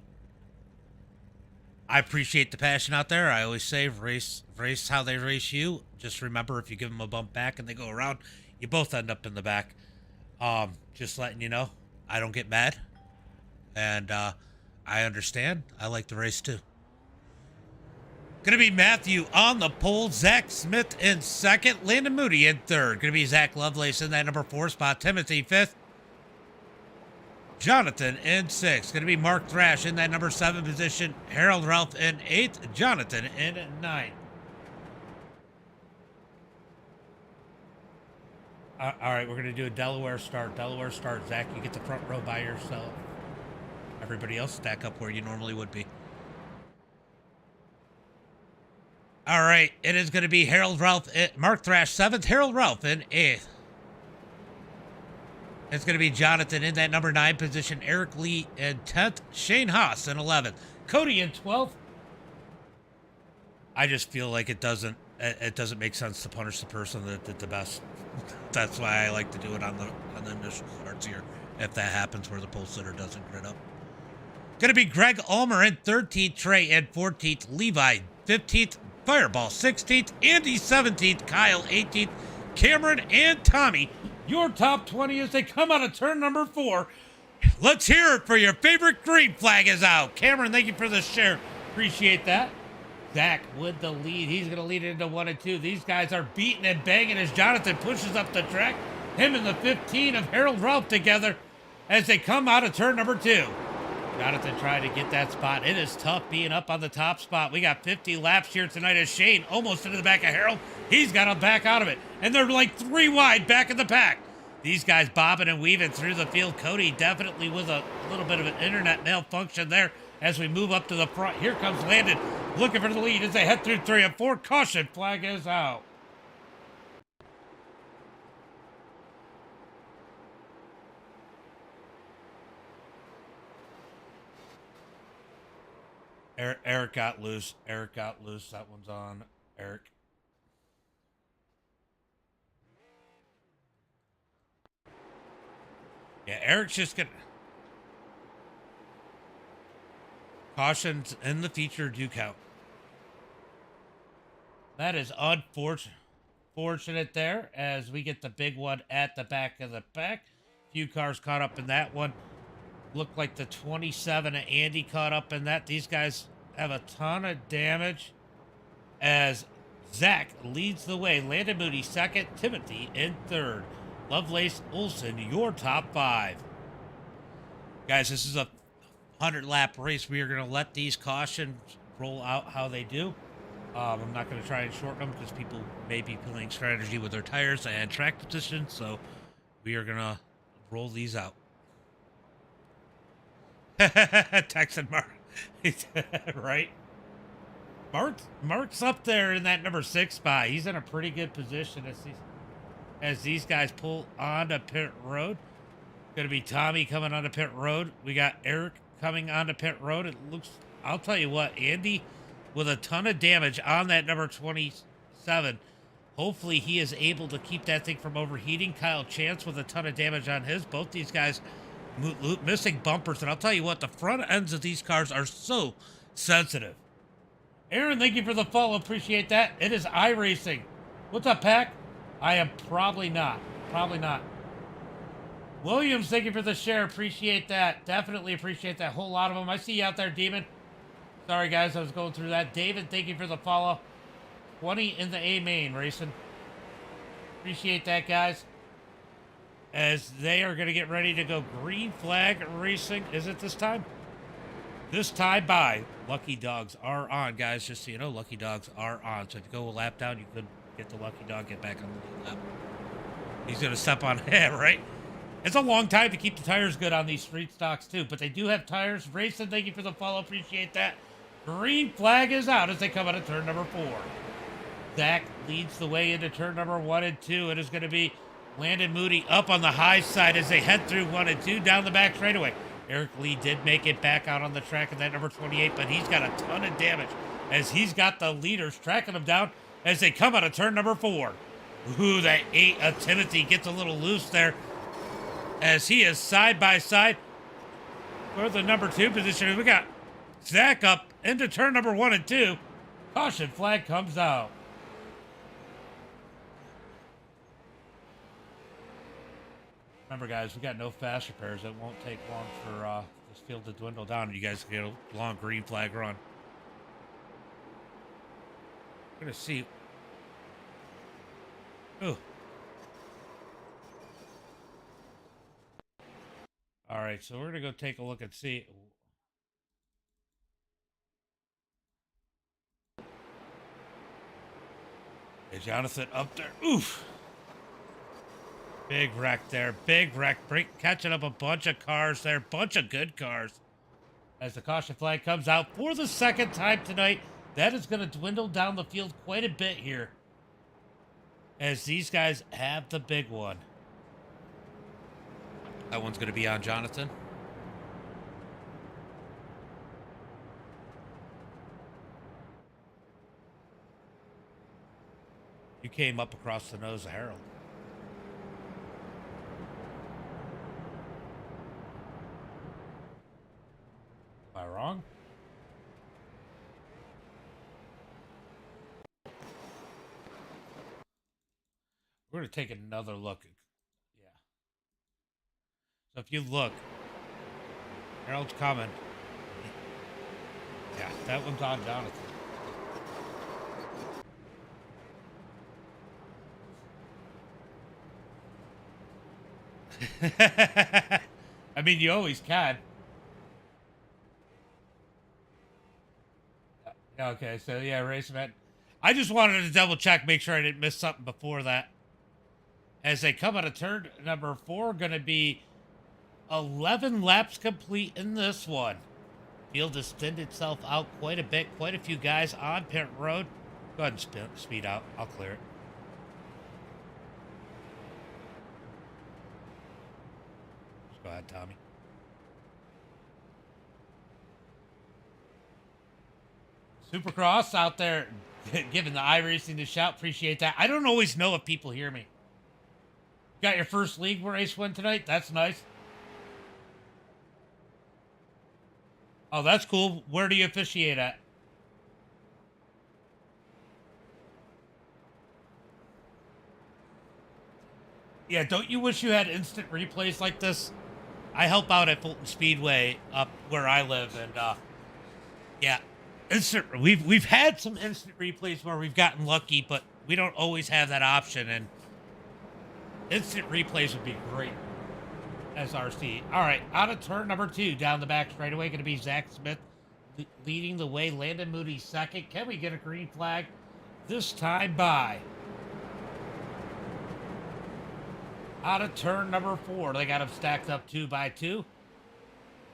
I appreciate the passion out there. I always say race how they race you. Just remember, if you give them a bump back and they go around, you both end up in the back. Just letting you know, I don't get mad, and I understand. I like the race too. Gonna be Matthew on the pole, Zach Smith in second, Landon Moody in third. Gonna be Zach Lovelace in that number 4 spot, Timothy 5th, Jonathan in 6th. Gonna be Mark Thrash in that number 7 position, Harold Ralph in 8th, Jonathan in 9th. All right, we're gonna do a Delaware start. Zach, you get the front row by yourself. Everybody else stack up where you normally would be. All right, it is going to be Harold Ralph, Mark Thrash 7th, Harold Ralph in 8th. It's going to be Jonathan in that number 9 position, Eric Lee in 10th, Shane Haas in 11th, Cody in 12th. I just feel like it doesn't make sense to punish the person that did the best. That's why I like to do it on the initial starts here, if that happens where the pole sitter doesn't grid up. Going to be Greg Ulmer in 13th, Trey in 14th, Levi 15th, Fireball 16th, Andy 17th, Kyle 18th, Cameron and Tommy, your top 20 as they come out of turn number 4. Let's hear it for your favorite green flag is out. Cameron, thank you for the share. Appreciate that. Zach with the lead. He's going to lead it into 1 and 2. These guys are beating and banging as Jonathan pushes up the track. Him and the 15 of Harold Ralph together as they come out of turn number 2. Jonathan trying to get that spot. It is tough being up on the top spot. We got 50 laps here tonight as Shane almost into the back of Harold. He's got to back out of it. And they're like 3 wide back in the pack. These guys bobbing and weaving through the field. Cody definitely with a little bit of an internet malfunction there as we move up to the front. Here comes Landon looking for the lead as they head through 3 and 4. Caution flag is out. Eric got loose. That one's on Eric. Yeah, Eric's just gonna... Cautions in the feature do count. That is unfortunate there as we get the big one at the back of the pack. Few cars caught up in that one. Looked like the 27 of Andy caught up in that. These guys have a ton of damage as Zach leads the way. Landon Moody 2nd, Timothy in 3rd. Lovelace Olson, your top 5. Guys, this is a 100-lap race. We are going to let these cautions roll out how they do. I'm not going to try and shorten them because people may be playing strategy with their tires and track position. So we are going to roll these out. Texan Mark, right? Mark's up there in that number 6 spot. He's in a pretty good position as these guys pull onto pit road. Going to be Tommy coming onto pit road. We got Eric coming onto pit road. It looks, I'll tell you what, Andy with a ton of damage on that number 27. Hopefully he is able to keep that thing from overheating. Kyle Chance with a ton of damage on his. Both these guys missing bumpers, and I'll tell you what, the front ends of these cars are so sensitive. Aaron, thank you for the follow. Appreciate that. It is iRacing. What's up, Pack? I am probably not. Williams, thank you for the share. Appreciate that. Definitely appreciate that. Whole lot of them. I see you out there, Demon. Sorry, guys. I was going through that. David, thank you for the follow. 20 in the A main racing. Appreciate that, guys. As they are going to get ready to go green flag racing. Is it this time? This time by Lucky Dogs are on, guys. Just so you know, Lucky Dogs are on. So if you go a lap down, you could get the Lucky Dog, get back on the lap. He's going to step on it, right? It's a long time to keep the tires good on these street stocks, too. But they do have tires. Racing, thank you for the follow. Appreciate that. Green flag is out as they come out of turn number 4. Zach leads the way into turn number 1 and 2. It is going to be Landon Moody up on the high side as they head through 1 and 2 down the back straightaway. Eric Lee did make it back out on the track in that number 28, but he's got a ton of damage as he's got the leaders tracking him down as they come out of turn number 4. Ooh, that 8 of Timothy gets a little loose there as he is side by side for the number 2 position. We got Zach up into turn number 1 and 2. Caution flag comes out. Remember, guys, we got no fast repairs. It won't take long for this field to dwindle down and you guys can get a long green flag run. We're going to see. Ooh. All right, so we're going to go take a look and see. Hey, Jonathan up there. Oof. Big wreck there. Big wreck. Catching up a bunch of cars there. Bunch of good cars. As the caution flag comes out for the second time tonight, that is going to dwindle down the field quite a bit here. As these guys have the big one. That one's going to be on Jonathan. You came up across the nose of Harold. Am I wrong? We're going to take another look. Yeah. So if you look, Harold's coming. Yeah, that one's on Jonathan. I mean, you always can. Okay, so yeah, race event. I just wanted to double check, make sure I didn't miss something before that. As they come out of turn number 4, going to be 11 laps complete in this one. Field has thinned itself out quite a bit. Quite a few guys on pit road. Go ahead and speed out. I'll clear it. Just go ahead, Tommy. Supercross out there giving the iRacing the shout. Appreciate that. I don't always know if people hear me. Got your first league race win tonight? That's nice. Oh, that's cool. Where do you officiate at? Yeah, don't you wish you had instant replays like this? I help out at Fulton Speedway up where I live, and yeah, we've had some instant replays where we've gotten lucky, but we don't always have that option, and instant replays would be great. SRC. All right, out of turn number 2, down the back straightaway, going to be Zach Smith leading the way. Landon Moody second. Can we get a green flag? This time by. Out of turn number 4, they got them stacked up 2 by 2.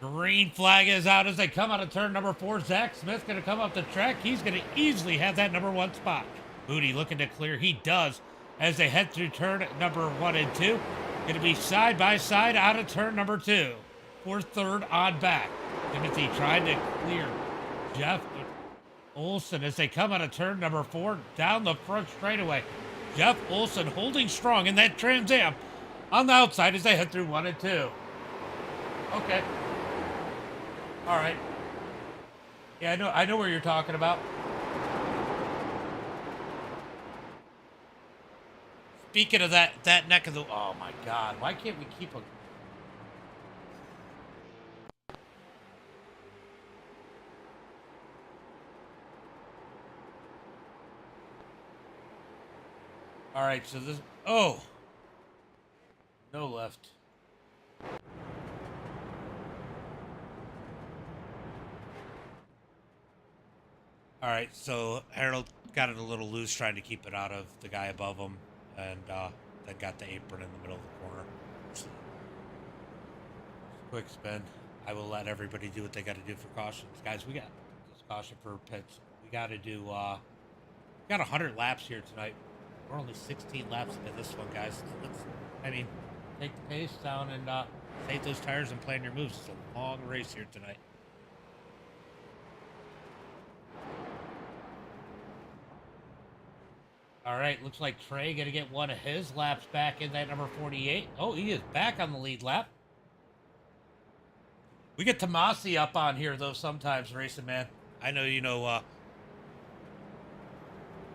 Green flag is out as they come out of turn number 4. Zach Smith going to come up the track. He's going to easily have that number 1 spot. Moody looking to clear. He does as they head through turn number 1 and 2. Going to be side by side out of turn number 2 for third on back. Timothy trying to clear Jeff Olson as they come out of turn number 4 down the front straightaway. Jeff Olson holding strong in that Trans Am on the outside as they head through 1 and 2. Okay. All right. Yeah, I know where you're talking about. Speaking of that neck of the... Oh, my God. Why can't we keep a... All right, so this... Oh! No left. All right, so Harold got it a little loose trying to keep it out of the guy above him, and then got the apron in the middle of the corner. Quick spin. I will let everybody do what they got to do for cautions. Guys, we got this caution for pits. We got to do, we got 100 laps here tonight. We're only 16 laps into this one, guys. Take the pace down and save those tires and plan your moves. It's a long race here tonight. All right, looks like Trey going to get one of his laps back in that number 48. Oh, he is back on the lead lap. We get Tomasi up on here, though, sometimes, racing, man. I know you know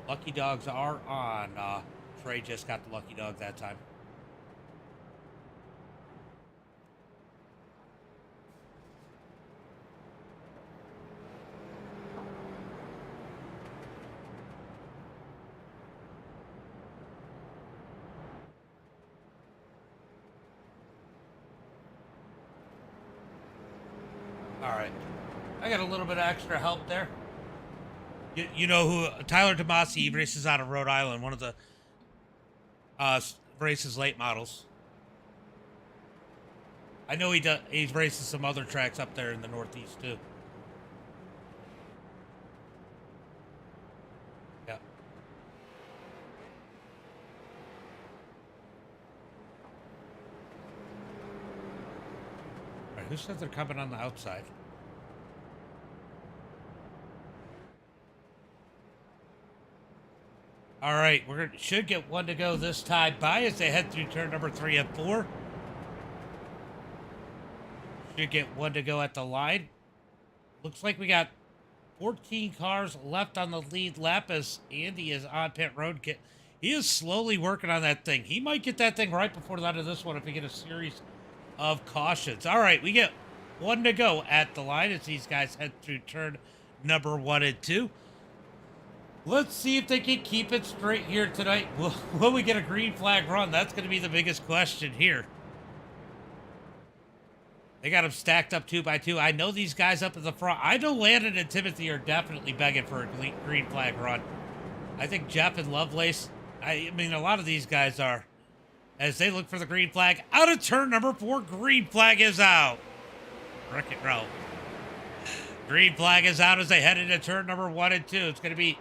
lucky dogs are on. Trey just got the lucky dog that time. All right. I got a little bit of extra help there. You know who? Tyler Tomasi, he races out of Rhode Island, one of the races late models. I know he's racing some other tracks up there in the Northeast, too. Yeah. All right, who said they're coming on the outside? All right, should get one to go this time by as they head through turn number 3 and 4. Should get one to go at the line. Looks like we got 14 cars left on the lead lap as Andy is on pit road. He is slowly working on that thing. He might get that thing right before the end of this one if we get a series of cautions. All right, we get one to go at the line as these guys head through turn number 1 and 2. Let's see if they can keep it straight here tonight. Will we get a green flag run? That's going to be the biggest question here. They got them stacked up 2 by 2. I know these guys up at the front. I know Landon and Timothy are definitely begging for a green flag run. I think Jeff and Lovelace, I mean, a lot of these guys are. As they look for the green flag. Out of turn number 4, green flag is out. Wreck it, row. Green flag is out as they head into turn number 1 and 2. It's going to be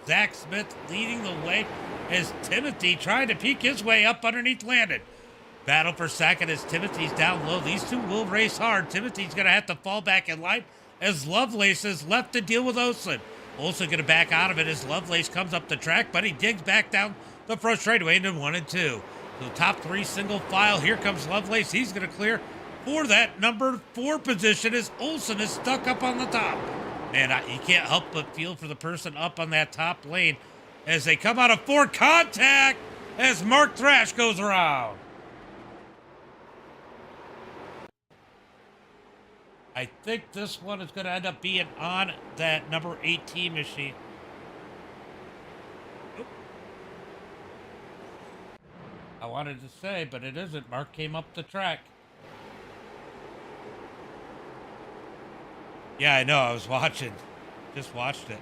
Zach Smith leading the way as Timothy trying to peek his way up underneath Landon. Battle for second as Timothy's down low. These two will race hard. Timothy's going to have to fall back in line as Lovelace is left to deal with Olsen. Olsen going to back out of it as Lovelace comes up the track, but he digs back down the front straightaway into 1 and 2. The top 3 single file. Here comes Lovelace. He's going to clear for that number 4 position as Olsen is stuck up on the top. And you can't help but feel for the person up on that top lane as they come out of 4 contact as Mark Thrash goes around. I think this one is going to end up being on that number 18 machine. Oop. I wanted to say, but it isn't. Mark came up the track. Yeah, I know. I was watching. Just watched it.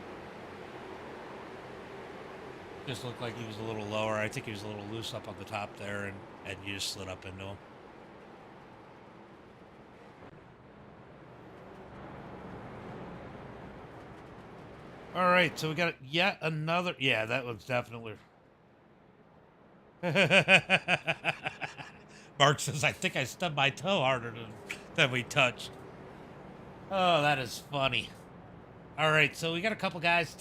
Just looked like he was a little lower. I think he was a little loose up on the top there, and you just slid up into him. All right, so we got yet another. Yeah, that one's definitely. Mark says, I think I stubbed my toe harder than we touched. Oh, that is funny. All right, so we got a couple guys.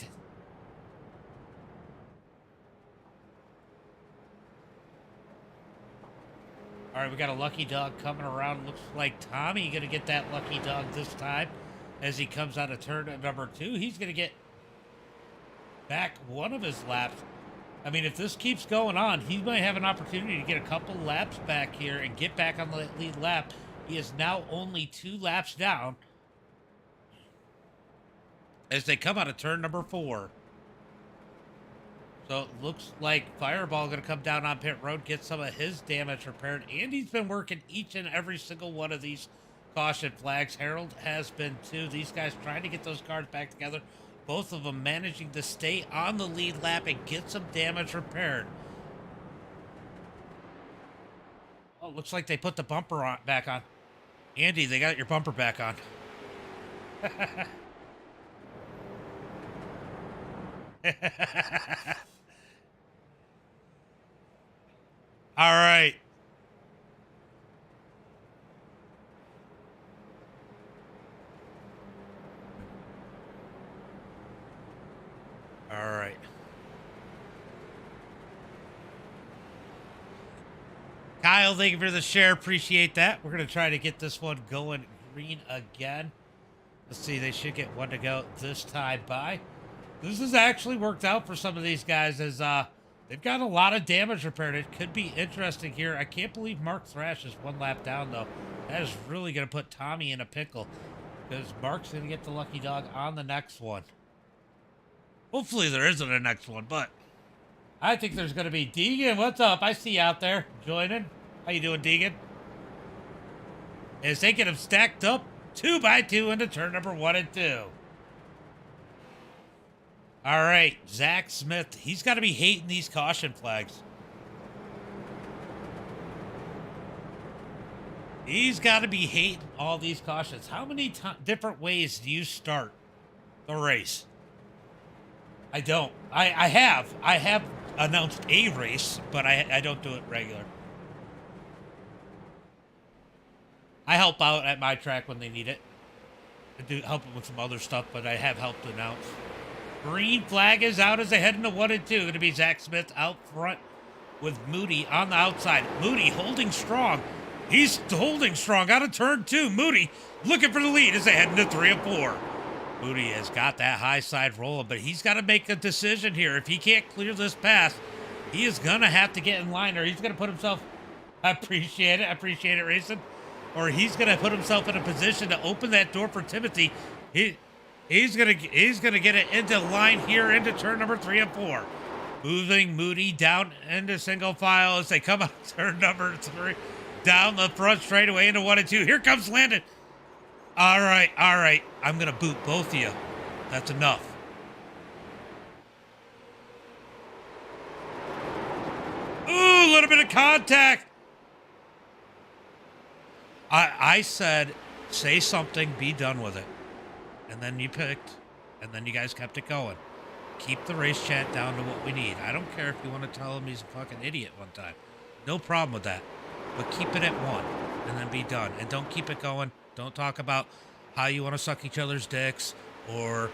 All right, we got a lucky dog coming around. Looks like Tommy going to get that lucky dog this time as he comes out of turn at number 2. He's going to get back one of his laps. I mean, if this keeps going on, he might have an opportunity to get a couple laps back here and get back on the lead lap. He is now only 2 laps down as they come out of turn number 4. So it looks like Fireball going to come down on pit road, get some of his damage repaired. Andy's been working each and every single one of these caution flags. Harold has been too. These guys trying to get those cars back together. Both of them managing to stay on the lead lap and get some damage repaired. Oh, looks like they put the bumper back on. Andy, they got your bumper back on. All right. All right. Kyle, thank you for the share. Appreciate that. We're going to try to get this one going green again. Let's see. They should get one to go this time by. This has actually worked out for some of these guys as they've got a lot of damage repaired. It could be interesting here. I can't believe Mark Thrash is one lap down, though. That is really going to put Tommy in a pickle because Mark's going to get the lucky dog on the next one. Hopefully there isn't a next one, but I think there's going to be. Deegan, what's up? I see you out there joining. How you doing, Deegan? As they get them stacked up 2 by 2 into turn number 1 and 2. All right, Zach Smith. He's got to be hating these caution flags. He's got to be hating all these cautions. How many different ways do you start the race? I don't. I have announced a race, but I don't do it regular. I help out at my track when they need it. I do help them with some other stuff, but I have helped announce. Green flag is out as they head into 1 and 2. Going to be Zach Smith out front with Moody on the outside. Moody holding strong. He's holding strong out of turn 2. Moody looking for the lead as they head into 3 and 4. Moody has got that high side rolling, but he's got to make a decision here. If he can't clear this pass, he is going to have to get in line, or he's going to put himself... I appreciate it, Racing. Or he's going to put himself in a position to open that door for Timothy. He's gonna get it into line here into turn number 3 and 4. Moving Moody down into single file as they come out turn number 3. Down the front straightaway into 1 and 2. Here comes Landon. All right. I'm going to boot both of you. That's enough. Ooh, a little bit of contact. I said, say something, be done with it. And then you picked, and then you guys kept it going. Keep the race chat down to what we need. I don't care if you want to tell him he's a fucking idiot one time. No problem with that. But keep it at 1, and then be done. And don't keep it going. Don't talk about how you want to suck each other's dicks or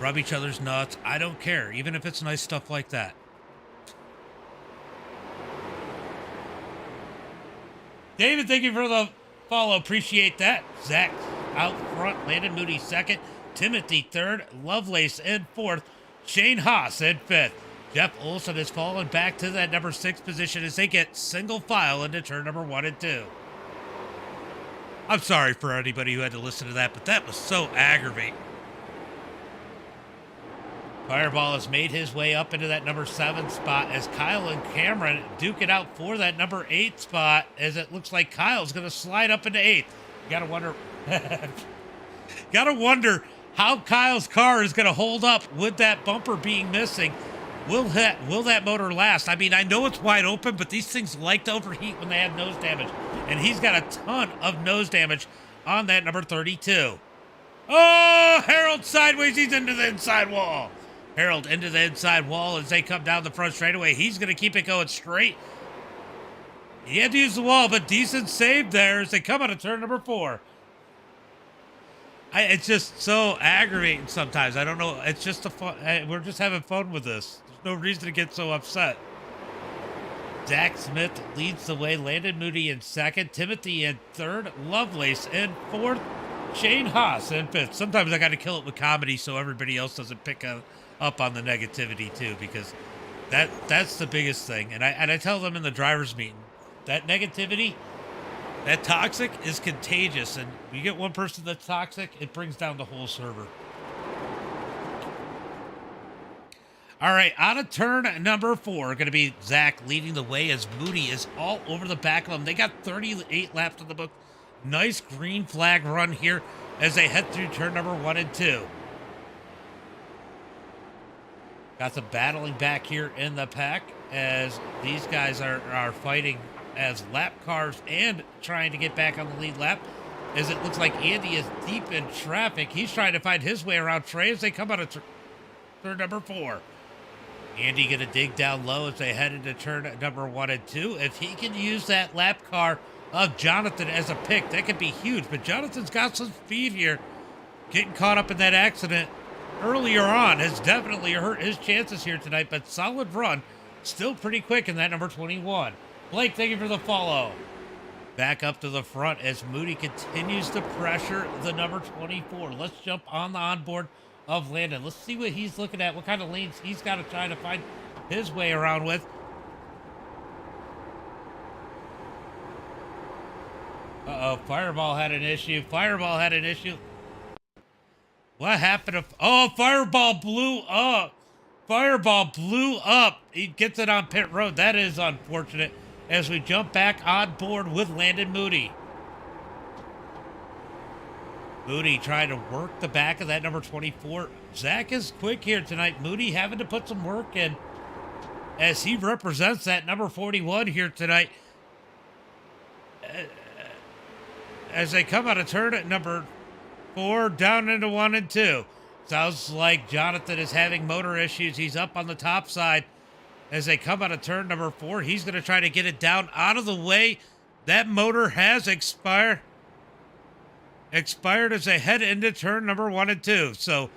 rub each other's nuts. I don't care, even if it's nice stuff like that. David, thank you for the follow. Appreciate that. Zach out front. Landon Moody 2nd. Timothy 3rd. Lovelace in 4th. Shane Haas in 5th. Jeff Olson has fallen back to that number 6 position as they get single file into turn number 1 and 2. I'm sorry for anybody who had to listen to that, but that was so aggravating. Fireball has made his way up into that number 7 spot as Kyle and Cameron duke it out for that number 8 spot as it looks like Kyle's going to slide up into 8th. Gotta wonder how Kyle's car is going to hold up with that bumper being missing. Will that motor last? I mean, I know it's wide open, but these things like to overheat when they have nose damage. And he's got a ton of nose damage on that number 32. Oh, Harold sideways. He's into the inside wall. Harold into the inside wall as they come down the front straightaway. He's going to keep it going straight. He had to use the wall, but decent save there as they come out of turn number 4. It's just so aggravating sometimes. I don't know. It's just we're just having fun with this. There's no reason to get so upset. Zach Smith leads the way. Landon Moody in 2nd. Timothy in 3rd. Lovelace in 4th. Shane Haas in 5th. Sometimes I got to kill it with comedy so everybody else doesn't pick up on the negativity too, because that's the biggest thing. And I tell them in the drivers meeting, that negativity, that toxic is contagious, and you get one person that's toxic, it brings down the whole server. All right, out of turn number 4, going to be Zach leading the way as Moody is all over the back of them. They got 38 laps in the book. Nice green flag run here as they head through turn number 1 and 2. Got some battling back here in the pack as these guys are fighting as lap cars and trying to get back on the lead lap. As it looks like Andy is deep in traffic. He's trying to find his way around Trey as they come out of turn number 4. Andy going to dig down low as they head into turn number 1 and 2. If he can use that lap car of Jonathan as a pick, that could be huge. But Jonathan's got some speed here. Getting caught up in that accident earlier on has definitely hurt his chances here tonight. But solid run. Still pretty quick in that number 21. Blake, thank you for the follow. Back up to the front as Moody continues to pressure the number 24. Let's jump on the onboard of Landon. Let's see what he's looking at, what kind of lanes he's got to try to find his way around with. Uh-oh, Fireball had an issue. Fireball had an issue. What happened to... Oh, Fireball blew up. Fireball blew up. He gets it on pit road. That is unfortunate. As we jump back on board with Landon Moody. Moody trying to work the back of that number 24. Zach is quick here tonight. Moody having to put some work in as he represents that number 41 here tonight. As they come out of turn at number 4 down into 1 and 2. Sounds like Jonathan is having motor issues. He's up on the top side. As they come out of turn number 4, he's going to try to get it down out of the way. That motor has expired as they head into turn number 1 and 2. So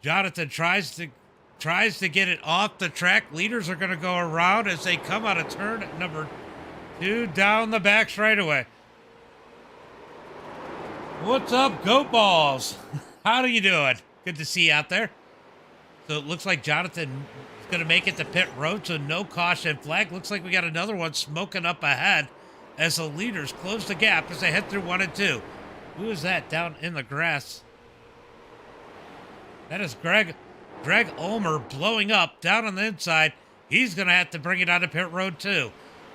Jonathan tries to get it off the track. Leaders are going to go around as they come out of turn number 2 down the back straightaway. What's up, Goat Balls? How are you doing? Good to see you out there. So it looks like Jonathan is going to make it to pit road, so no caution flag. Looks like we got another one smoking up ahead as the leaders close the gap as they head through 1 and 2. Who is that down in the grass? That is Greg Ulmer blowing up down on the inside. He's going to have to bring it out of pit road too.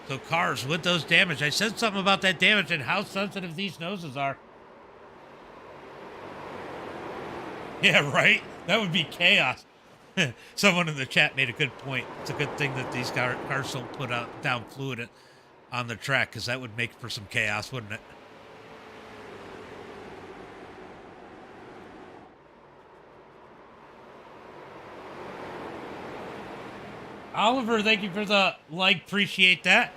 So cars with those damage. I said something about that damage and how sensitive these noses are. Yeah, right? That would be chaos. Someone in the chat made a good point. It's a good thing that these cars don't put down fluid on the track, because that would make for some chaos, wouldn't it? Oliver, thank you for the like. Appreciate that.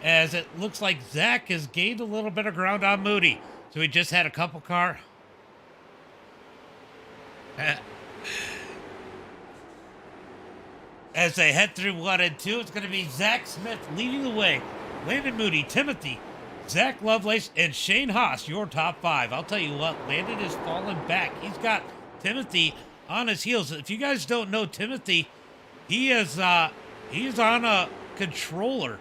As it looks like Zach has gained a little bit of ground on Moody. So he just had a couple car. As they head through 1 and 2, it's going to be Zach Smith leading the way. Landon Moody, Timothy, Zach Lovelace, and Shane Haas, your top 5. I'll tell you what, Landon is falling back. He's got Timothy on his heels. If you guys don't know Timothy, he's on a controller,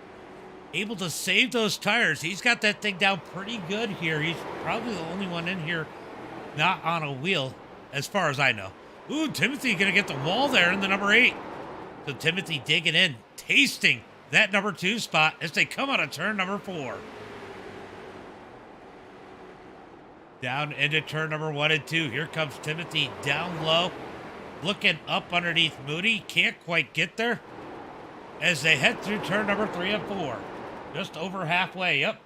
able to save those tires. He's got that thing down pretty good here. He's probably the only one in here not on a wheel, as far as I know. Ooh, Timothy going to get the wall there in the number 8. So Timothy digging in, tasting that number 2 spot as they come out of turn number 4. Down into turn number 1 and 2. Here comes Timothy down low, looking up underneath Moody. Can't quite get there as they head through turn number 3 and 4. Just over halfway. Yep.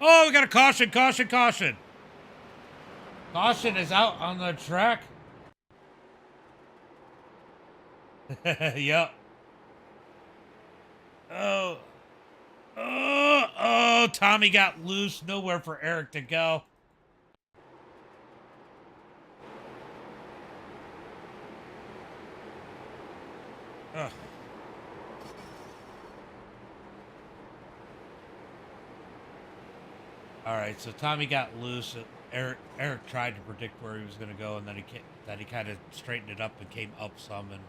Oh, we got a caution, caution, caution. Caution is out on the track. Yep. Oh, Tommy got loose. Nowhere for Eric to go. Ugh. All right, so Tommy got loose. Eric tried to predict where he was going to go, and then he kind of straightened it up and came up some, and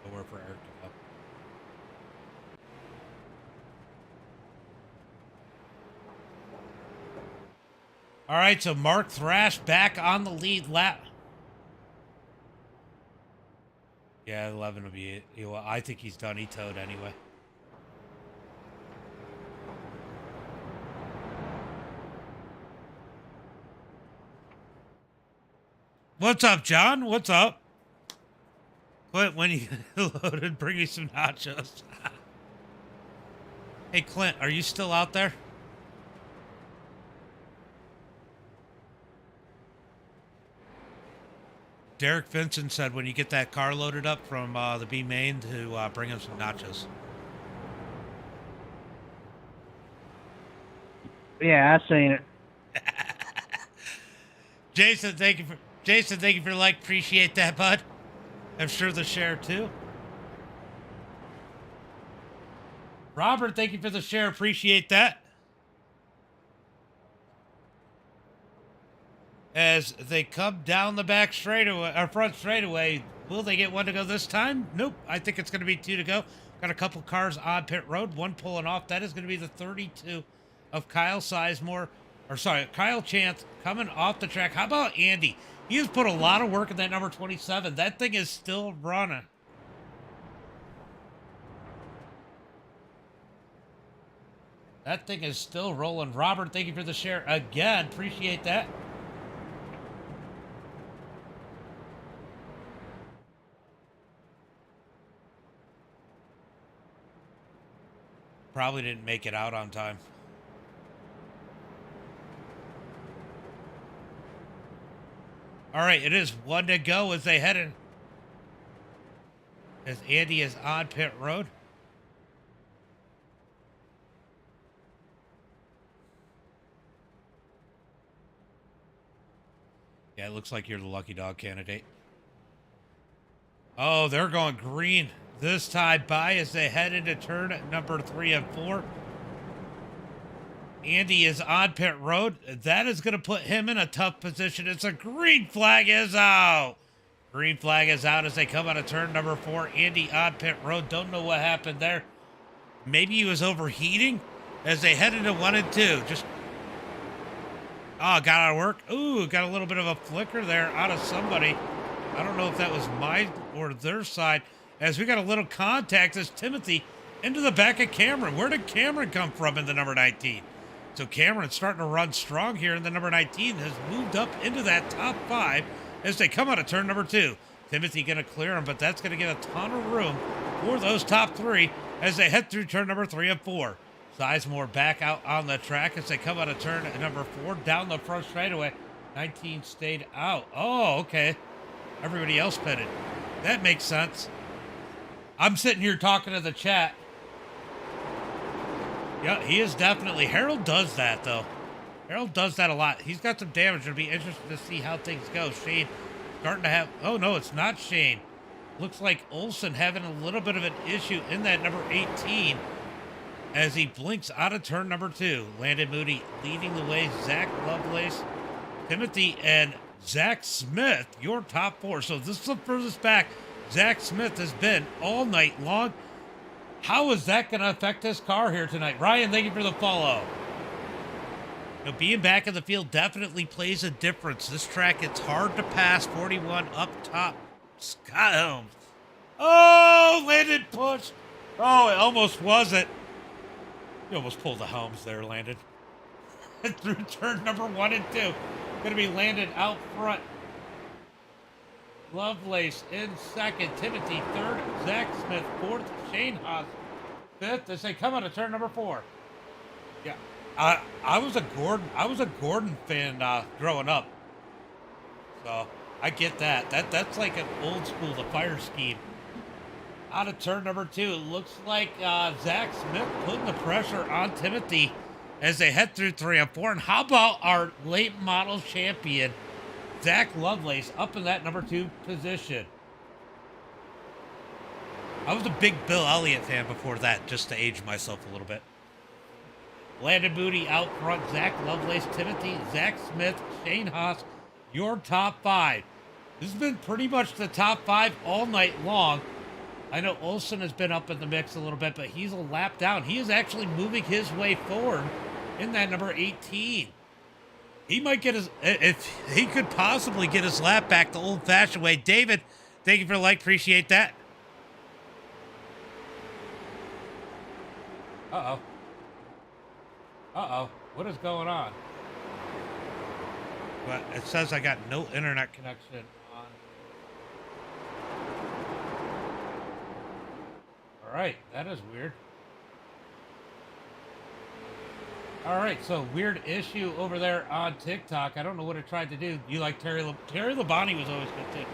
nowhere for Eric to go. All right, so Mark Thrash back on the lead lap. Yeah, 11 will be it. Well, I think he's done. He towed anyway. What's up, John? What's up? But when you get loaded, bring me some nachos. Hey, Clint, are you still out there? Derek Vincent said when you get that car loaded up from the B main to bring him some nachos. Yeah, I seen it. Jason, thank you for the like. Appreciate that, bud. I'm sure the share too. Robert, thank you for the share. Appreciate that. As they come down the back straightaway, or front straightaway, will they get one to go this time? Nope. I think it's going to be 2 to go. Got a couple cars on pit road, one pulling off. That is going to be the 32 of Kyle Chance coming off the track. How about Andy? He has put a lot of work in that number 27. That thing is still running. That thing is still rolling. Robert, thank you for the share again. Appreciate that. Probably didn't make it out on time. All right, it is 1 to go as they head in. As Andy is on pit road. Yeah, it looks like you're the lucky dog candidate. Oh, they're going green this time by as they head into turn number 3 and 4. Andy is on pit road. That is going to put him in a tough position. It's a green flag is out. Green flag is out as they come out of turn number 4. Andy on pit road. Don't know what happened there. Maybe he was overheating as they head into 1 and 2. Just, got out of work. Ooh, got a little bit of a flicker there out of somebody. I don't know if that was mine or their side. As we got a little contact as Timothy into the back of Cameron. Where did Cameron come from in the number 19? So Cameron's starting to run strong here in the number 19. Has moved up into that top 5 as they come out of turn number 2. Timothy going to clear him, but that's going to get a ton of room for those top 3 as they head through turn number 3 and 4. Sizemore back out on the track as they come out of turn number 4 down the front straightaway. 19 stayed out. Oh, okay. Everybody else pitted. That makes sense. I'm sitting here talking to the chat. Yeah, he is definitely. Harold does that, though. Harold does that a lot. He's got some damage. It'll be interesting to see how things go. Shane starting to have... Oh, no, it's not Shane. Looks like Olsen having a little bit of an issue in that number 18 as he blinks out of turn number 2. Landon Moody leading the way. Zach Lovelace, Timothy, and Zach Smith, your top 4. So this is the furthest back Zach Smith has been all night long. How is that going to affect this car here tonight? Ryan, thank you for the follow. Being back in the field definitely plays a difference. This track, it's hard to pass. 41 up top. Scott Helms. Oh, Landon push. Oh, it almost wasn't. You almost pulled the Helms there, Landon. Through turn number 1 and 2. Going to be Landon out front. Lovelace in second. Timothy third. Zach Smith fourth. Shane Haas fifth as they come out of turn number 4. Yeah, I was a Gordon fan growing up, so I get that. That's like an old school, the fire scheme. Out of turn number 2, it looks like Zach Smith putting the pressure on Timothy as they head through 3 and 4. And how about our late model champion, Zach Lovelace, up in that number 2 position? I was a big Bill Elliott fan before that, just to age myself a little bit. Landon Moody out front, Zach Lovelace, Timothy, Zach Smith, Shane Haas, your top 5. This has been pretty much the top 5 all night long. I know Olsen has been up in the mix a little bit, but he's a lap down. He is actually moving his way forward in that number 18. He might get his, if he could possibly get his lap back the old-fashioned way. David, thank you for the like. Appreciate that. Uh-oh. Uh-oh. What is going on? But it says I got no internet connection on. right, that is weird. All right, so weird issue over there on TikTok. I don't know what it tried to do. You like Terry Labonte was always good too.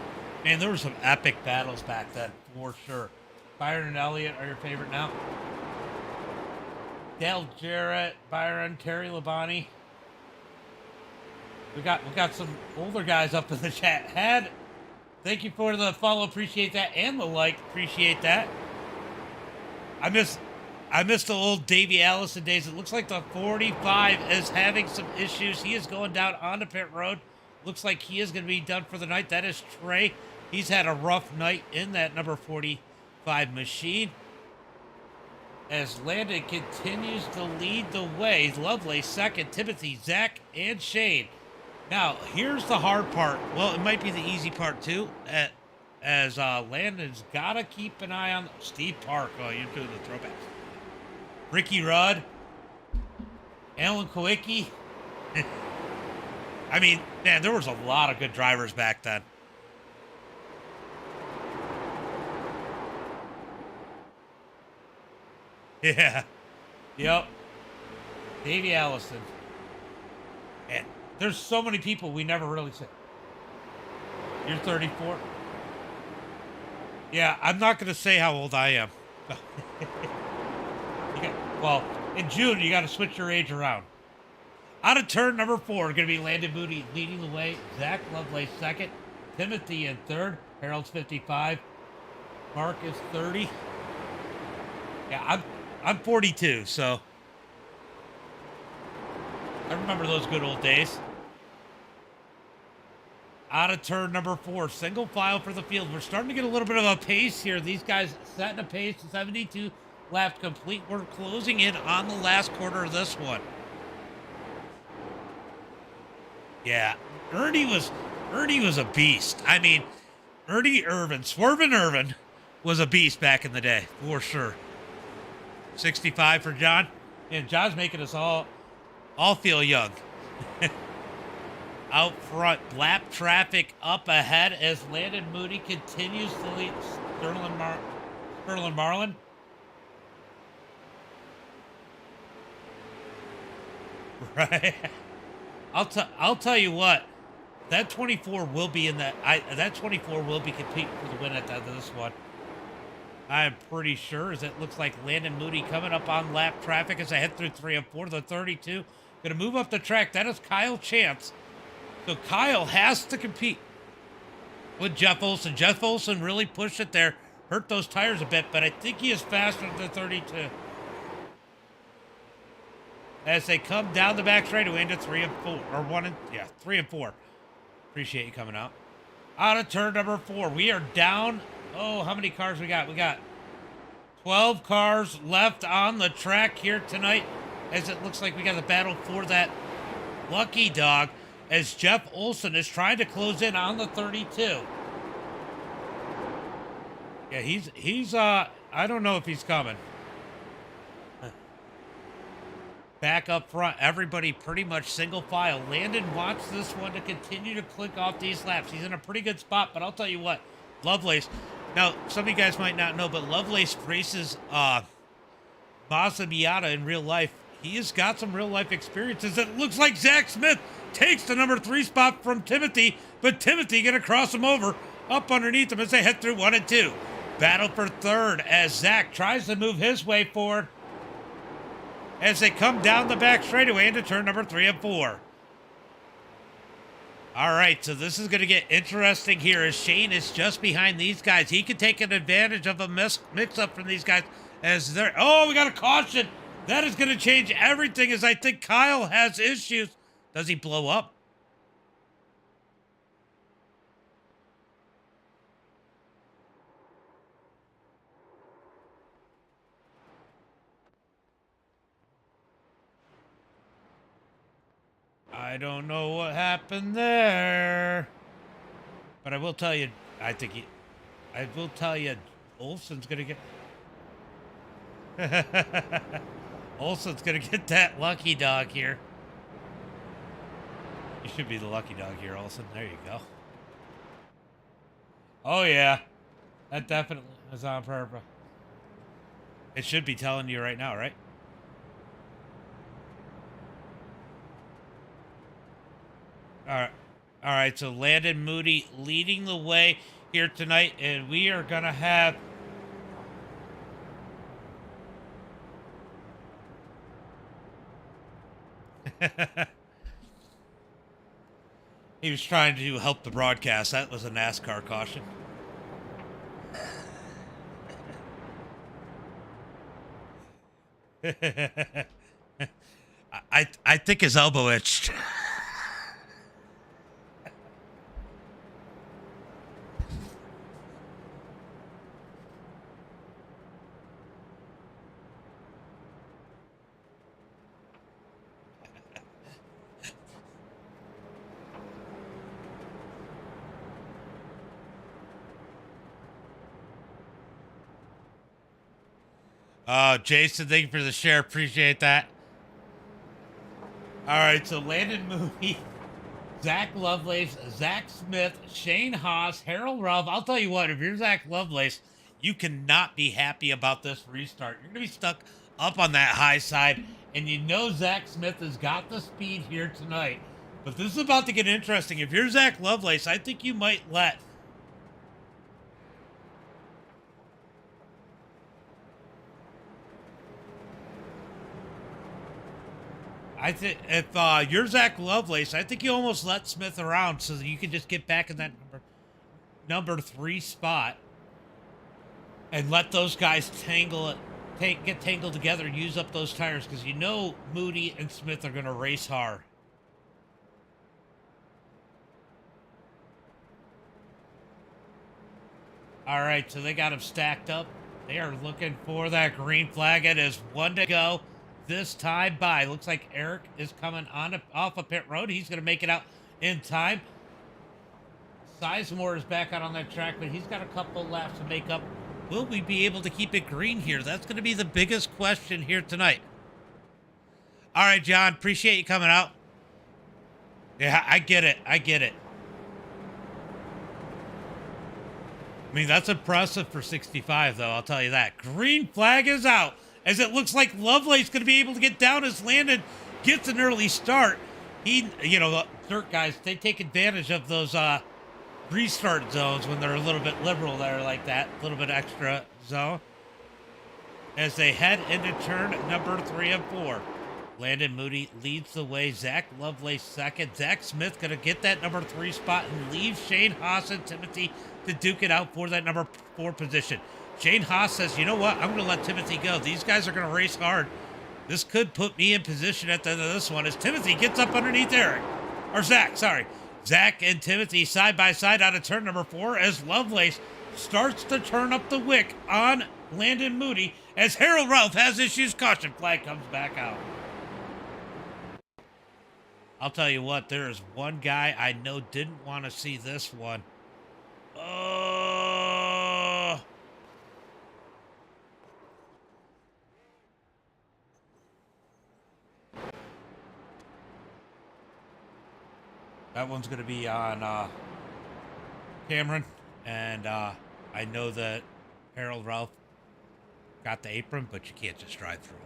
Man, there were some epic battles back then for sure. Byron and Elliott are your favorite now. Dale Jarrett, Byron, Terry Labonte. We got some older guys up in the chat. Thank you for the follow, appreciate that, and the like, appreciate that. I miss the old Davey Allison days. It looks like the 45 is having some issues. He is going down onto pit road. Looks like he is going to be done for the night. That is Trey. He's had a rough night in that number 45 machine. As Landon continues to lead the way. Lovely second, Timothy, Zach, and Shane. Now, here's the hard part. Well, it might be the easy part, too. As Landon's got to keep an eye on Steve Park. Oh, you're doing the throwbacks. Ricky Rudd. Alan Kowicki. I mean, man, there was a lot of good drivers back then. Yeah. Yep. Davey Allison. And there's so many people we never really said. You're 34? Yeah, I'm not going to say how old I am. Well, in June, you got to switch your age around. Out of turn number 4, going to be Landon Moody leading the way. Zach Lovelace second. Timothy in third. Harold's 55. Mark is 30. Yeah, I'm 42, so I remember those good old days. Out of turn number 4, single file for the field. We're starting to get a little bit of a pace here. These guys setting a pace, 72 laps complete. We're closing in on the last quarter of this one. Yeah, Ernie was a beast. I mean, Swervin' Irvin was a beast back in the day, for sure. 65 for John. And John's making us all feel young. Out front, lap traffic up ahead as Landon Moody continues to lead Sterling Marlin. Right. I'll tell you what. That 24 will be in that 24 will be competing for the win at the end of this one. I'm pretty sure, as it looks like Landon Moody coming up on lap traffic as I head through 3 and 4. The 32 going to move up the track. That is Kyle Chance. So Kyle has to compete with Jeff Olson. Jeff Olson really pushed it there, hurt those tires a bit, but I think he is faster than the 32. As they come down the back straightaway into 3 and 4, or 3 and 4. Appreciate you coming out. Out of turn number 4, we are down. Oh, how many cars we got? We got 12 cars left on the track here tonight, as it looks like we got a battle for that lucky dog, as Jeff Olson is trying to close in on the 32. Yeah, he's I don't know if he's coming. Back up front, everybody pretty much single file. Landon wants this one to continue to click off these laps. He's in a pretty good spot, but I'll tell you what, Lovelace. Now, some of you guys might not know, but Lovelace races Mazda Miata in real life. He has got some real life experiences. It looks like Zach Smith takes the number 3 spot from Timothy, but Timothy going to cross him over up underneath him as they head through 1 and 2. Battle for third as Zach tries to move his way forward as they come down the back straightaway into turn number 3 and 4. All right, so this is going to get interesting here as Shane is just behind these guys. He could take an advantage of a mix-up from these guys as they're... Oh, we got a caution. That is going to change everything as I think Kyle has issues. Does he blow up? I don't know what happened there. But I will tell you, I will tell you, Olson's going to get... Olson's going to get that lucky dog here. You should be the lucky dog here, Olson. There you go. Oh, yeah. That definitely was on purpose. It should be telling you right now, right? All right. All right, so Landon Moody leading the way here tonight, and we are going to have he was trying to help the broadcast. That was a NASCAR caution. I think his elbow itched. Jason, thank you for the share. Appreciate that. All right, so Landon Moody, Zach Lovelace, Zach Smith, Shane Haas, Harold Ralph. I'll tell you what, if you're Zach Lovelace, you cannot be happy about this restart. You're going to be stuck up on that high side, and you know Zach Smith has got the speed here tonight. But this is about to get interesting. If you're Zach Lovelace, I think you might let I think if you're Zach Lovelace, I think you almost let Smith around so that you can just get back in that number 3 spot and let those guys get tangled together and use up those tires, because you know Moody and Smith are going to race hard. All right, so they got them stacked up. They are looking for that green flag. It is 1 to go. This time by. Looks like Eric is coming off of pit road. He's going to make it out in time. Sizemore is back out on that track, but he's got a couple laps to make up. Will we be able to keep it green here? That's going to be the biggest question here tonight. All right, John, appreciate you coming out. Yeah, I get it. I get it. I mean, that's impressive for 65, though. I'll tell you that. Green flag is out, as it looks like Lovelace going to be able to get down as Landon gets an early start. The dirt guys, they take advantage of those restart zones when they're a little bit liberal there like that, a little bit extra zone. As they head into turn number 3 and 4. Landon Moody leads the way. Zach Lovelace second. Zach Smith going to get that number 3 spot and leave Shane Haas and Timothy to duke it out for that number 4 position. Shane Haas says, you know what? I'm going to let Timothy go. These guys are going to race hard. This could put me in position at the end of this one as Timothy gets up underneath Eric. Or Zach, sorry. Zach and Timothy side by side out of turn number 4 as Lovelace starts to turn up the wick on Landon Moody as Harold Ralph has issues. Caution flag comes back out. I'll tell you what, there is one guy I know didn't want to see this one. That one's going to be on Cameron, and I know that Harold Ralph got the apron, but you can't just drive through.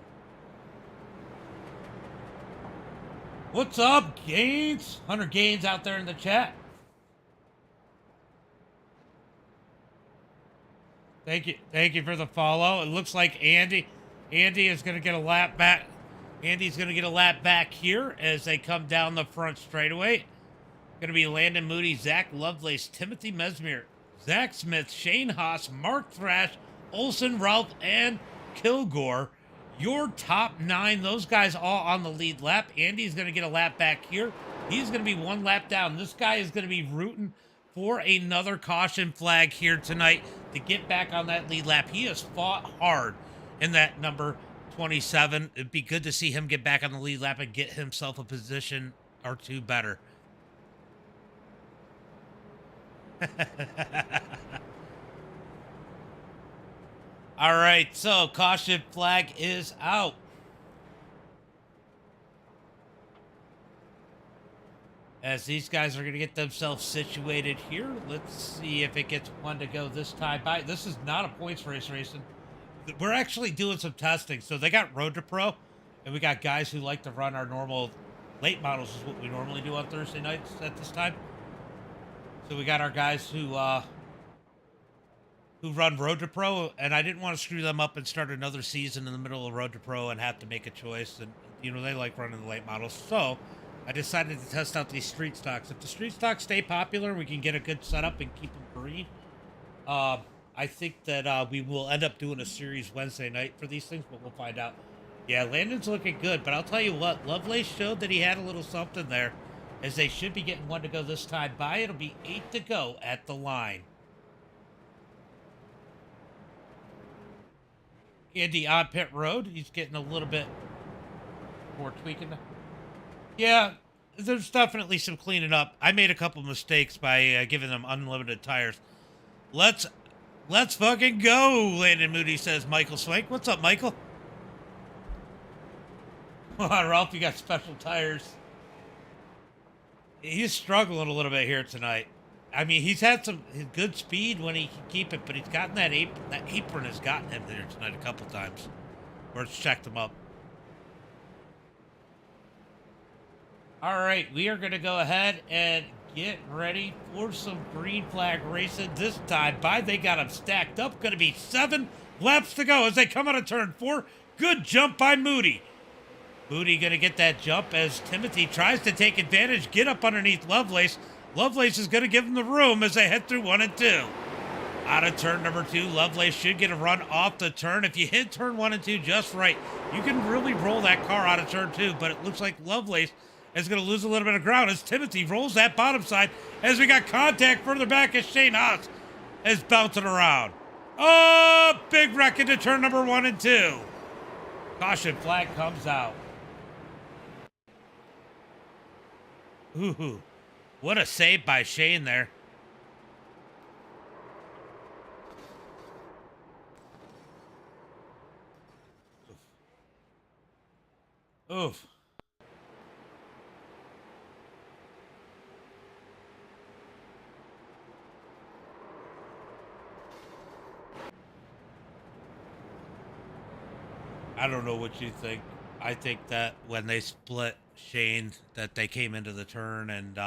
What's up, Gaines? Hunter Gaines out there in the chat. Thank you for the follow. It looks like Andy is going to get a lap back. Andy's going to get a lap back here as they come down the front straightaway. Going to be Landon Moody, Zach Lovelace, Timothy Mesmer, Zach Smith, Shane Haas, Mark Thrash, Olson, Ralph, and Kilgore. Your top 9, those guys all on the lead lap. Andy's going to get a lap back here. He's going to be 1 lap down. This guy is going to be rooting for another caution flag here tonight to get back on that lead lap. He has fought hard in that number 27. It'd be good to see him get back on the lead lap and get himself a position or 2 better. All right, so caution flag is out. As these guys are going to get themselves situated here. Let's see if it gets 1 to go this time by. This is not a points race racing. we're actually doing some testing. So they got Road to Pro, and we got guys who like to run our normal late models, is what we normally do on Thursday nights at this time. So we got our guys who run Road to Pro, and I didn't want to screw them up and start another season in the middle of Road to Pro and have to make a choice. And you know, they like running the late models, so I decided to test out these street stocks. If the street stocks stay popular, we can get a good setup and keep them green. I think that we will end up doing a series Wednesday night for these things, but we'll find out. Yeah, Landon's looking good, but I'll tell you what, Lovelace showed that he had a little something there, as they should be getting one to go this time by. It'll be 8 to go at the line. Andy on pit road, he's getting a little bit more tweaking. Yeah, there's definitely some cleaning up. I made a couple mistakes by giving them unlimited tires. Let's fucking go, Landon Moody, says Michael Swank. What's up, Michael? Come on, Ralph, you got special tires. He's struggling a little bit here tonight. I mean, he's had some good speed when he can keep it, but he's gotten that apron. That apron has gotten him there tonight a couple times. Where it's checked him up. All right, we are going to go ahead and get ready for some green flag racing this time. They got them stacked up. Going to be 7 laps to go as they come out of turn 4. Good jump by Moody. Moody going to get that jump as Timothy tries to take advantage, get up underneath Lovelace. Lovelace is going to give him the room as they head through 1 and 2. Out of turn number 2, Lovelace should get a run off the turn. If you hit turn 1 and 2 just right, you can really roll that car out of turn 2, but it looks like Lovelace is going to lose a little bit of ground as Timothy rolls that bottom side as we got contact further back as Shane Haas is bouncing around. Oh, big wreck into turn number 1 and 2. Caution flag comes out. Ooh. What a save by Shane there. Oof. I don't know what you think. I think that when they split Shane, that they came into the turn and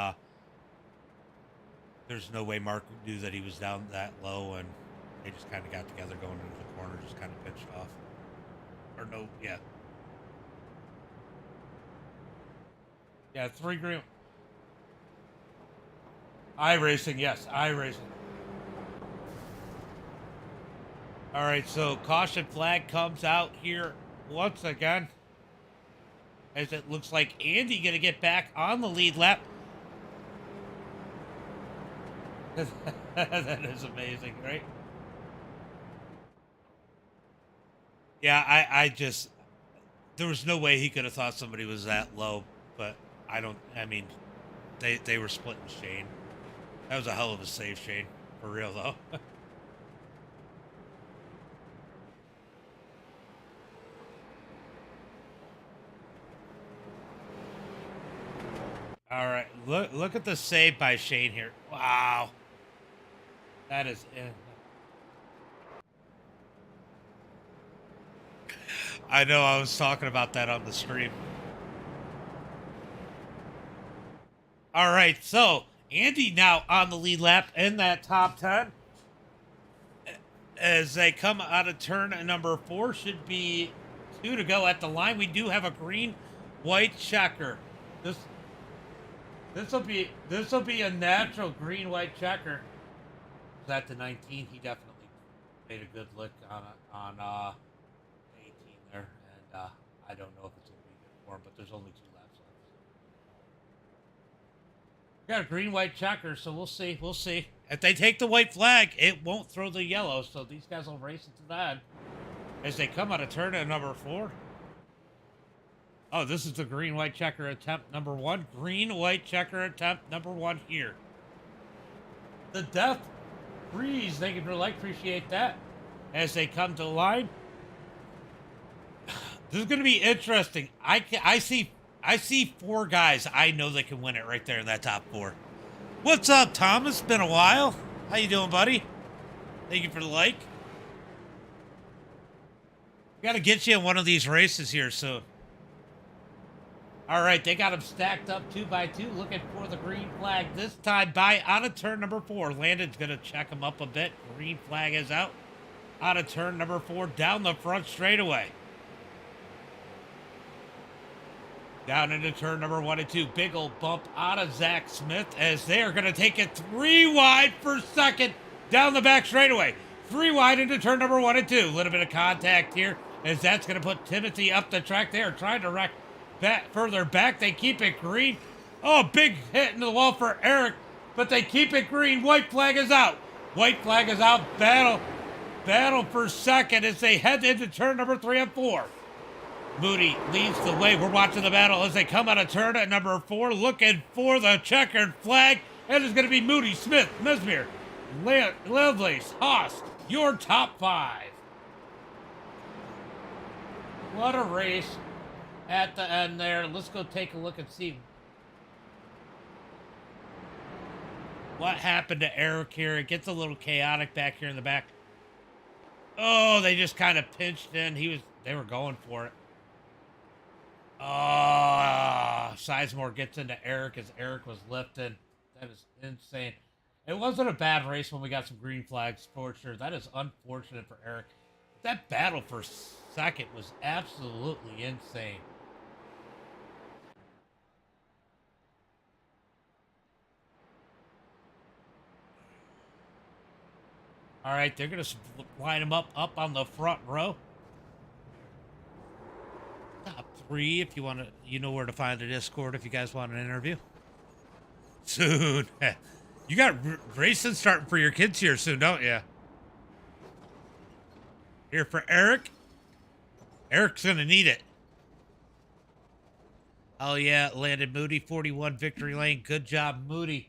there's no way Mark knew that he was down that low, and they just kind of got together going into the corner, just kind of pitched off. Or no, yeah. Yeah, 3 green. iRacing, yes, iRacing. All right, so caution flag comes out here once again, as it looks like Andy going to get back on the lead lap. That is amazing, right? Yeah, I just, there was no way he could have thought somebody was that low, but I mean, they were splitting Shane. That was a hell of a save, Shane, for real though. All right, look at the save by Shane here. Wow. That is it. I know, I was talking about that on the stream. All right, so Andy now on the lead lap in that top 10. As they come out of turn number 4, should be 2 to go at the line. We do have a green, white checker. This will be a natural green, white checker. At the 19, he definitely made a good lick on 18 there, and I don't know if it's going to be good for him, but there's only 2 laps left. We got a green, white checker, so we'll see. We'll see. If they take the white flag, it won't throw the yellow, so these guys will race into that as they come out of turn at number 4. Oh, this is the green, white checker attempt number 1. Green, white checker attempt number 1 here. The Death Breeze, thank you for the like, appreciate that. As they come to the line, this is going to be interesting. I see 4 guys I know that can win it right there in that top 4. What's up, Thomas? Been a while. How you doing, buddy? Thank you for the like. Got to get you in one of these races here soon. All right, they got them stacked up 2 by 2, looking for the green flag this time by out of turn number 4. Landon's going to check him up a bit. Green flag is out. Out of turn number 4, down the front straightaway. Down into turn number 1 and 2. Big old bump out of Zach Smith as they are going to take it 3 wide for second down the back straightaway. 3 wide into turn number 1 and 2. A little bit of contact here as that's going to put Timothy up the track. They are trying to wreck back further back. They keep it green. Oh, big hit into the wall for Eric, but they keep it green. White flag is out. White flag is out. Battle for second as they head into turn number 3 and 4. Moody leads the way. We're watching the battle as they come out of turn at number 4, looking for the checkered flag. And it's going to be Moody, Smith, Mesmer, Lovelace, Haas, your top 5. What a race at the end there. Let's go take a look and see what happened to Eric here. It gets a little chaotic back here in the back. Oh, they just kind of pinched in. They were going for it. Oh, Sizemore gets into Eric as Eric was lifted. That is insane. It wasn't a bad race when we got some green flags for sure. That is unfortunate for Eric. That battle for second was absolutely insane. All right, they're going to line them up on the front row. Top 3, if you want to, you know where to find the Discord if you guys want an interview. Soon. You got racing starting for your kids here soon, don't you? Here for Eric. Eric's going to need it. Oh, yeah, landed Moody, 41 victory lane. Good job, Moody.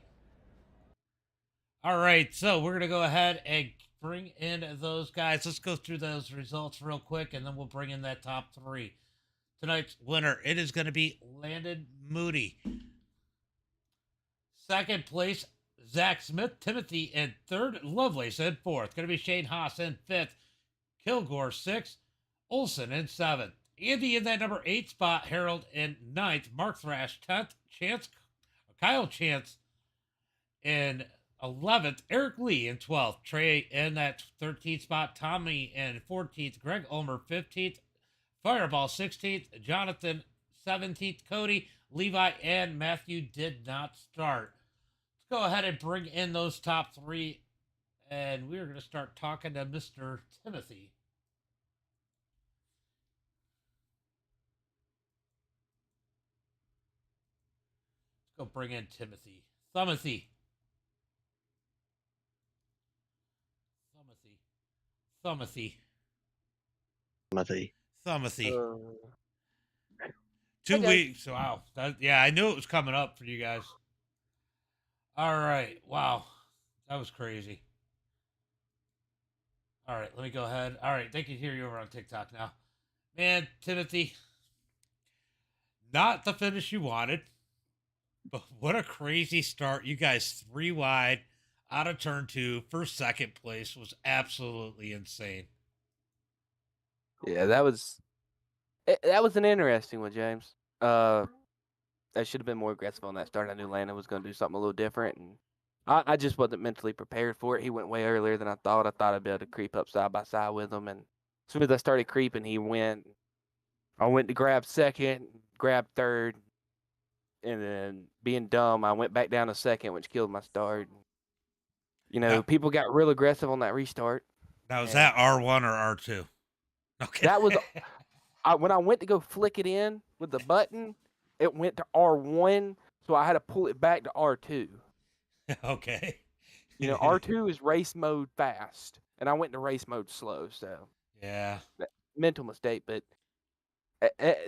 All right, so we're going to go ahead and bring in those guys. Let's go through those results real quick, and then we'll bring in that top 3. Tonight's winner, it is going to be Landon Moody. Second place, Zach Smith. Timothy in third. Lovelace in fourth. Going to be Shane Haas in fifth. Kilgore 6th. Olson in 7th. Andy in that number 8 spot. Harold in 9th. Mark Thrash 10th. Kyle Chance in 11th. Eric Lee in 12th. Trey in that 13th spot. Tommy in 14th. Greg Ulmer 15th. Fireball 16th. Jonathan 17th. Cody, Levi, and Matthew did not start. Let's go ahead and bring in those top 3. And we're going to start talking to Mr. Timothy. Let's go bring in Timothy. Thumothy. Thumothy. 2 weeks. Wow. Yeah, I knew it was coming up for you guys. All right. Wow. That was crazy. All right. Let me go ahead. All right. They can hear you over on TikTok now. Man, Timothy, not the finish you wanted, but what a crazy start. You guys 3 wide out of turn 2 for second place was absolutely insane. Yeah, that was an interesting one, James. I should have been more aggressive on that start. I knew Landon was going to do something a little different, and I just wasn't mentally prepared for it. He went way earlier than I thought. I thought I'd be able to creep up side by side with him, and as soon as I started creeping, he went. I went to grab second, grab third, and then being dumb, I went back down to second, which killed my start. You know, people got real aggressive on that restart. Now, was that R1 or R2? Okay. That was when I went to go flick it in with the button, it went to R1, so I had to pull it back to R2. Okay. You know, R2 is race mode fast, and I went to race mode slow, so. Yeah. Mental mistake, but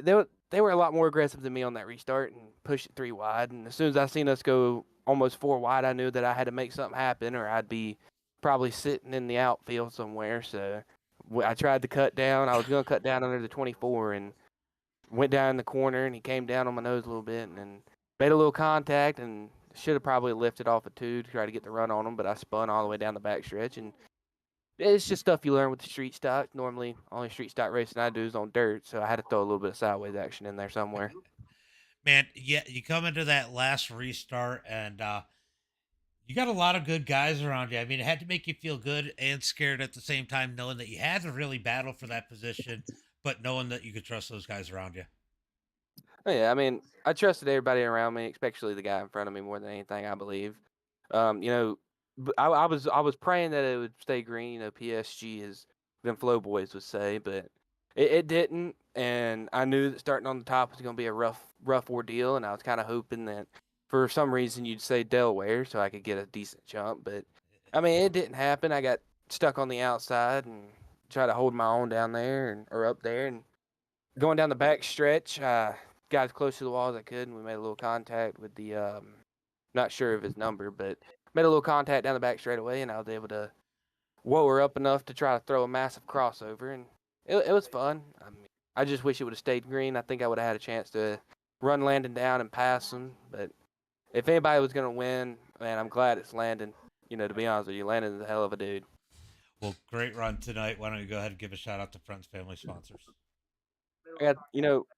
they were a lot more aggressive than me on that restart and pushed it 3 wide, and as soon as I seen us go almost 4 wide, I knew that I had to make something happen or I'd be probably sitting in the outfield somewhere, so I tried to cut down. I was going to cut down under the 24 and went down in the corner, and he came down on my nose a little bit and made a little contact and should have probably lifted off a 2 to try to get the run on him, but I spun all the way down the backstretch, and it's just stuff you learn with the street stock. Normally, only street stock racing I do is on dirt, so I had to throw a little bit of sideways action in there somewhere. Man, yeah, you come into that last restart and you got a lot of good guys around you. I mean, it had to make you feel good and scared at the same time, knowing that you had to really battle for that position, but knowing that you could trust those guys around you. Oh, yeah, I mean, I trusted everybody around me, especially the guy in front of me more than anything, I believe. You know, I was praying that it would stay green. You know, PSG as them Flow Boys would say, but it didn't. And I knew that starting on the top was going to be a rough ordeal. And I was kind of hoping that for some reason you'd say Delaware so I could get a decent jump. But I mean, it didn't happen. I got stuck on the outside and tried to hold my own down there or up there. And going down the back stretch, got as close to the wall as I could, and we made a little contact with the not sure of his number, but made a little contact down the back straight away, and I was able to whoa her up enough to try to throw a massive crossover, and it was fun. I mean, I just wish it would have stayed green. I think I would have had a chance to run Landon down and pass him, but if anybody was going to win, man, I'm glad it's Landon. You know, to be honest with you, Landon's a hell of a dude. Well, great run tonight. Why don't you go ahead and give a shout out to friends, family, sponsors?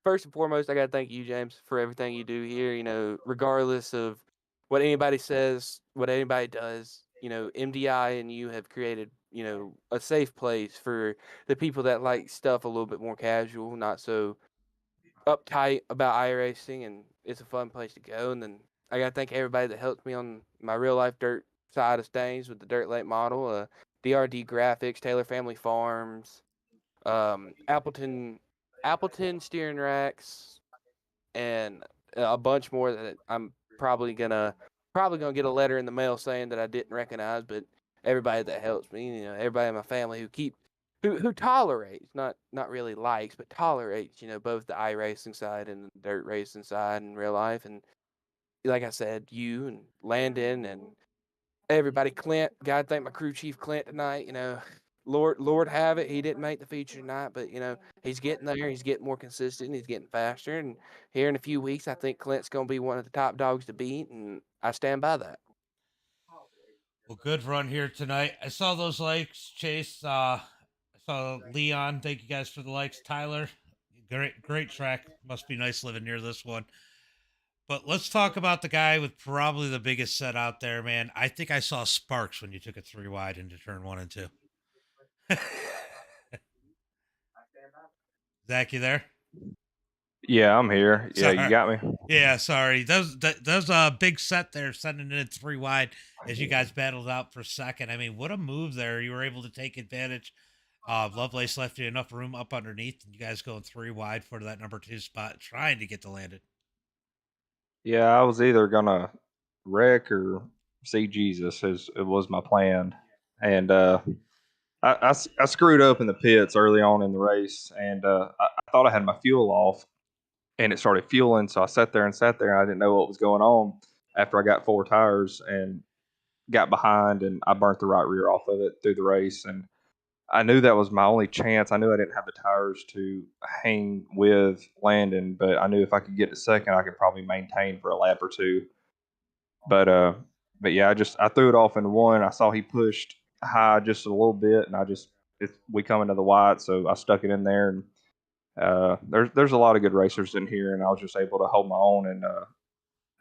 First and foremost, I got to thank you, James, for everything you do here. You know, regardless of what anybody says, what anybody does, you know, MDI and you have created, you know, a safe place for the people that like stuff a little bit more casual, not so uptight about iRacing, and it's a fun place to go. And then I got to thank everybody that helped me on my real life dirt side of things with the Dirt Lake model, DRD Graphics, Taylor Family Farms, Appleton steering racks, and a bunch more that I'm probably gonna get a letter in the mail saying that I didn't recognize. But everybody that helps me, you know, everybody in my family who tolerates, not really likes, but tolerates, you know, both the iRacing side and the dirt racing side in real life. And like I said, you and Landon and everybody, Clint, gotta thank my crew chief Clint tonight. You know, Lord have it, he didn't make the feature tonight, but you know, he's getting there, he's getting more consistent, he's getting faster, and here in a few weeks I think Clint's gonna be one of the top dogs to beat, and I stand by that. Well, good run here tonight. I saw those likes, Chase. I saw Leon. Thank you guys for the likes. Tyler, great track. Must be nice living near this one. But let's talk about the guy with probably the biggest set out there, man. I think I saw sparks when you took it 3 wide into turn 1 and 2. Zach, you there? Yeah, I'm here. Yeah, you Sorry. got me. Yeah, sorry. Those big set there, sending it 3 wide as you guys battled out for second. I mean, what a move there. You were able to take advantage. Lovelace left you enough room up underneath, and you guys going 3 wide for that number 2 spot, trying to get to landed. Yeah, I was either gonna wreck or see Jesus, as it was my plan, and I screwed up in the pits early on in the race, and I thought I had my fuel off, and it started fueling, so I sat there and sat there, and I didn't know what was going on after I got 4 tires and got behind, and I burnt the right rear off of it through the race, and I knew that was my only chance. I knew I didn't have the tires to hang with Landon, but I knew if I could get to second, I could probably maintain for a lap or two. But yeah, I threw it off into one. I saw he pushed high just a little bit, and we come into the white, so I stuck it in there. And there's a lot of good racers in here, and I was just able to hold my own and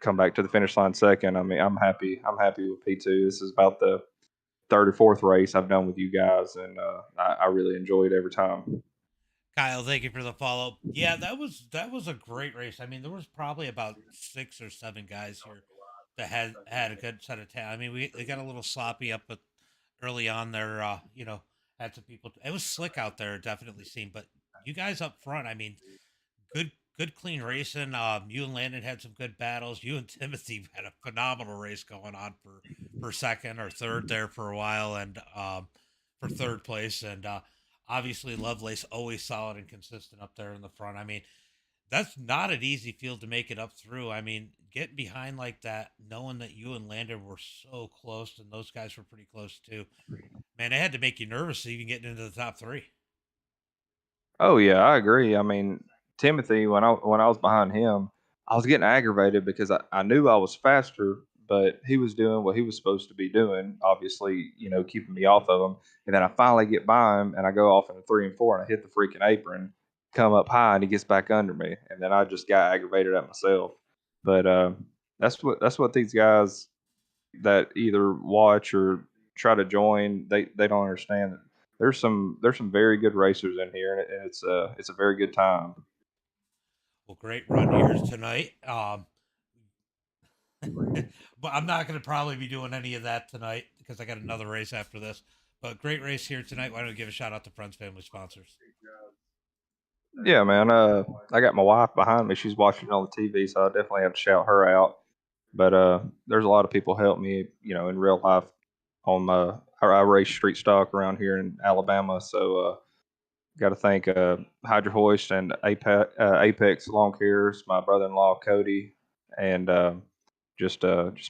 come back to the finish line second. I mean, I'm happy. I'm happy with P2. This is about the third or fourth race I've done with you guys, and I really enjoy it every time. Kyle, thank you for the follow. Yeah, that was a great race. I mean, there was probably about 6 or 7 guys here that had a good set of talent. I mean, they got a little sloppy up, but early on there, had some people. It was slick out there, definitely seen. But you guys up front, I mean, good clean racing. You and Landon had some good battles. You and Timothy had a phenomenal race going on for second or third there for a while, and for third place. And obviously, Lovelace always solid and consistent up there in the front. I mean, that's not an easy field to make it up through. I mean, getting behind like that, knowing that you and Landon were so close, and those guys were pretty close too. Man, it had to make you nervous even getting into the top 3. Oh yeah, I agree. I mean, Timothy, when I was behind him, I was getting aggravated because I knew I was faster, but he was doing what he was supposed to be doing, obviously, keeping me off of him. And then I finally get by him and I go off in a 3 and 4 and I hit the freaking apron, come up high, and he gets back under me. And then I just got aggravated at myself. But that's what these guys that either watch or try to join, they don't understand. There's some very good racers in here, and it's a very good time. Well, great run here tonight. But I'm not going to probably be doing any of that tonight because I got another race after this. But great race here tonight. Why don't we give a shout out to Friends, Family, Sponsors? Yeah, man. I got my wife behind me. She's watching on the TV, so I definitely have to shout her out. But there's a lot of people help me, in real life. On I race street stock around here in Alabama, so got to thank Hydro Hoist and Apex Lawn Cares, my brother-in-law Cody, and just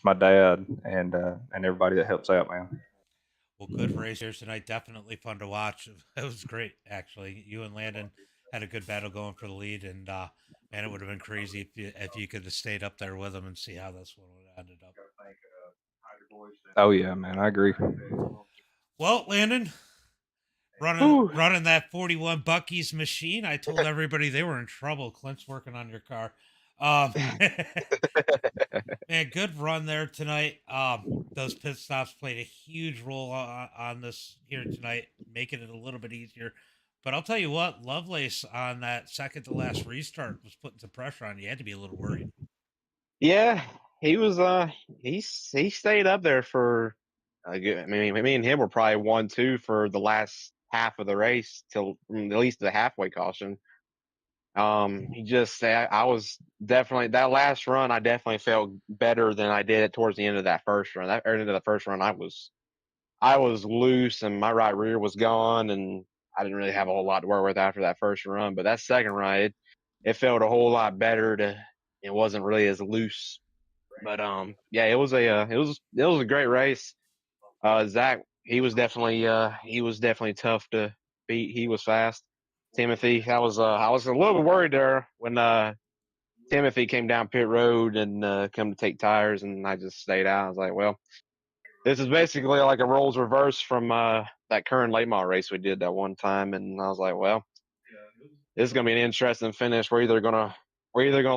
my dad and everybody that helps out, man. Well, good race here tonight. Definitely fun to watch. It was great, actually. You and Landon had a good battle going for the lead, and man, it would have been crazy if you could have stayed up there with them and see how this one would have ended up. Oh yeah, man, I agree. Well, Landon, running that 41 Bucky's machine. I told everybody they were in trouble. Clint's working on your car. Man, good run there tonight. Those pit stops played a huge role on this here tonight, making it a little bit easier. But I'll tell you what, Lovelace on that second to last restart was putting some pressure on you. You had to be a little worried. Yeah, he was. He stayed up there for. Me and him were probably 1-2 for the last half of the race till at least the halfway caution. He just said I was definitely that last run. I definitely felt better than I did towards the end of that first run. That end of the first run, I was loose and my right rear was gone, and I didn't really have a whole lot to work with after that first run. But that second run, it felt a whole lot better. It wasn't really as loose. But yeah, it was a great race. Zach, he was definitely tough to beat. He was fast. Timothy, I was a little bit worried there when Timothy came down pit road and come to take tires, and I just stayed out. I was like, well, this is basically like a roles reverse from that current late model race we did that one time, and I was like, well, this is gonna be an interesting finish. We're either gonna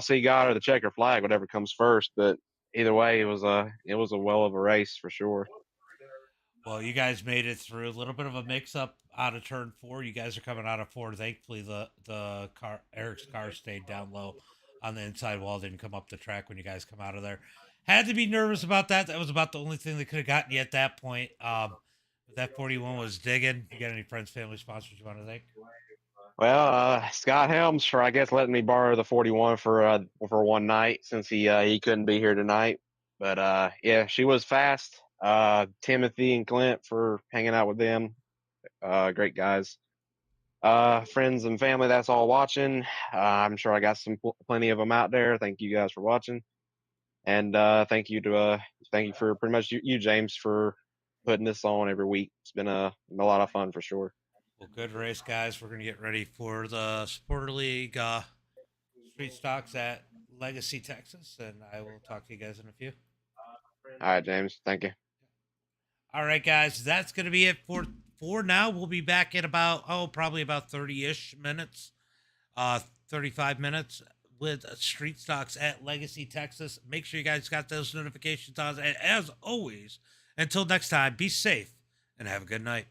see God or the checker flag, whatever comes first. But either way, it was a well of a race for sure. Well, you guys made it through a little bit of a mix-up out of turn 4. You guys are coming out of 4. Thankfully, the car, Eric's car, stayed down low on the inside wall. Didn't come up the track when you guys come out of there. Had to be nervous about that. That was about the only thing that could have gotten you at that point. That 41 was digging. You got any friends, family, sponsors you want to thank? Well, Scott Helms for I guess letting me borrow the 41 for one night since he couldn't be here tonight. But yeah, she was fast. Timothy and Clint for hanging out with them. Great guys. Friends and family that's all watching. I'm sure I got plenty of them out there. Thank you guys for watching. And thank you for pretty much you James for putting this on every week. It's been a lot of fun for sure. Well, good race, guys. We're going to get ready for the Supporter League street stocks at Legacy, Texas, and I will talk to you guys in a few. All right, James. Thank you. All right, guys. That's going to be it for now. We'll be back in probably about 30-ish minutes, 35 minutes with street stocks at Legacy, Texas. Make sure you guys got those notifications on. And as always, until next time, be safe and have a good night.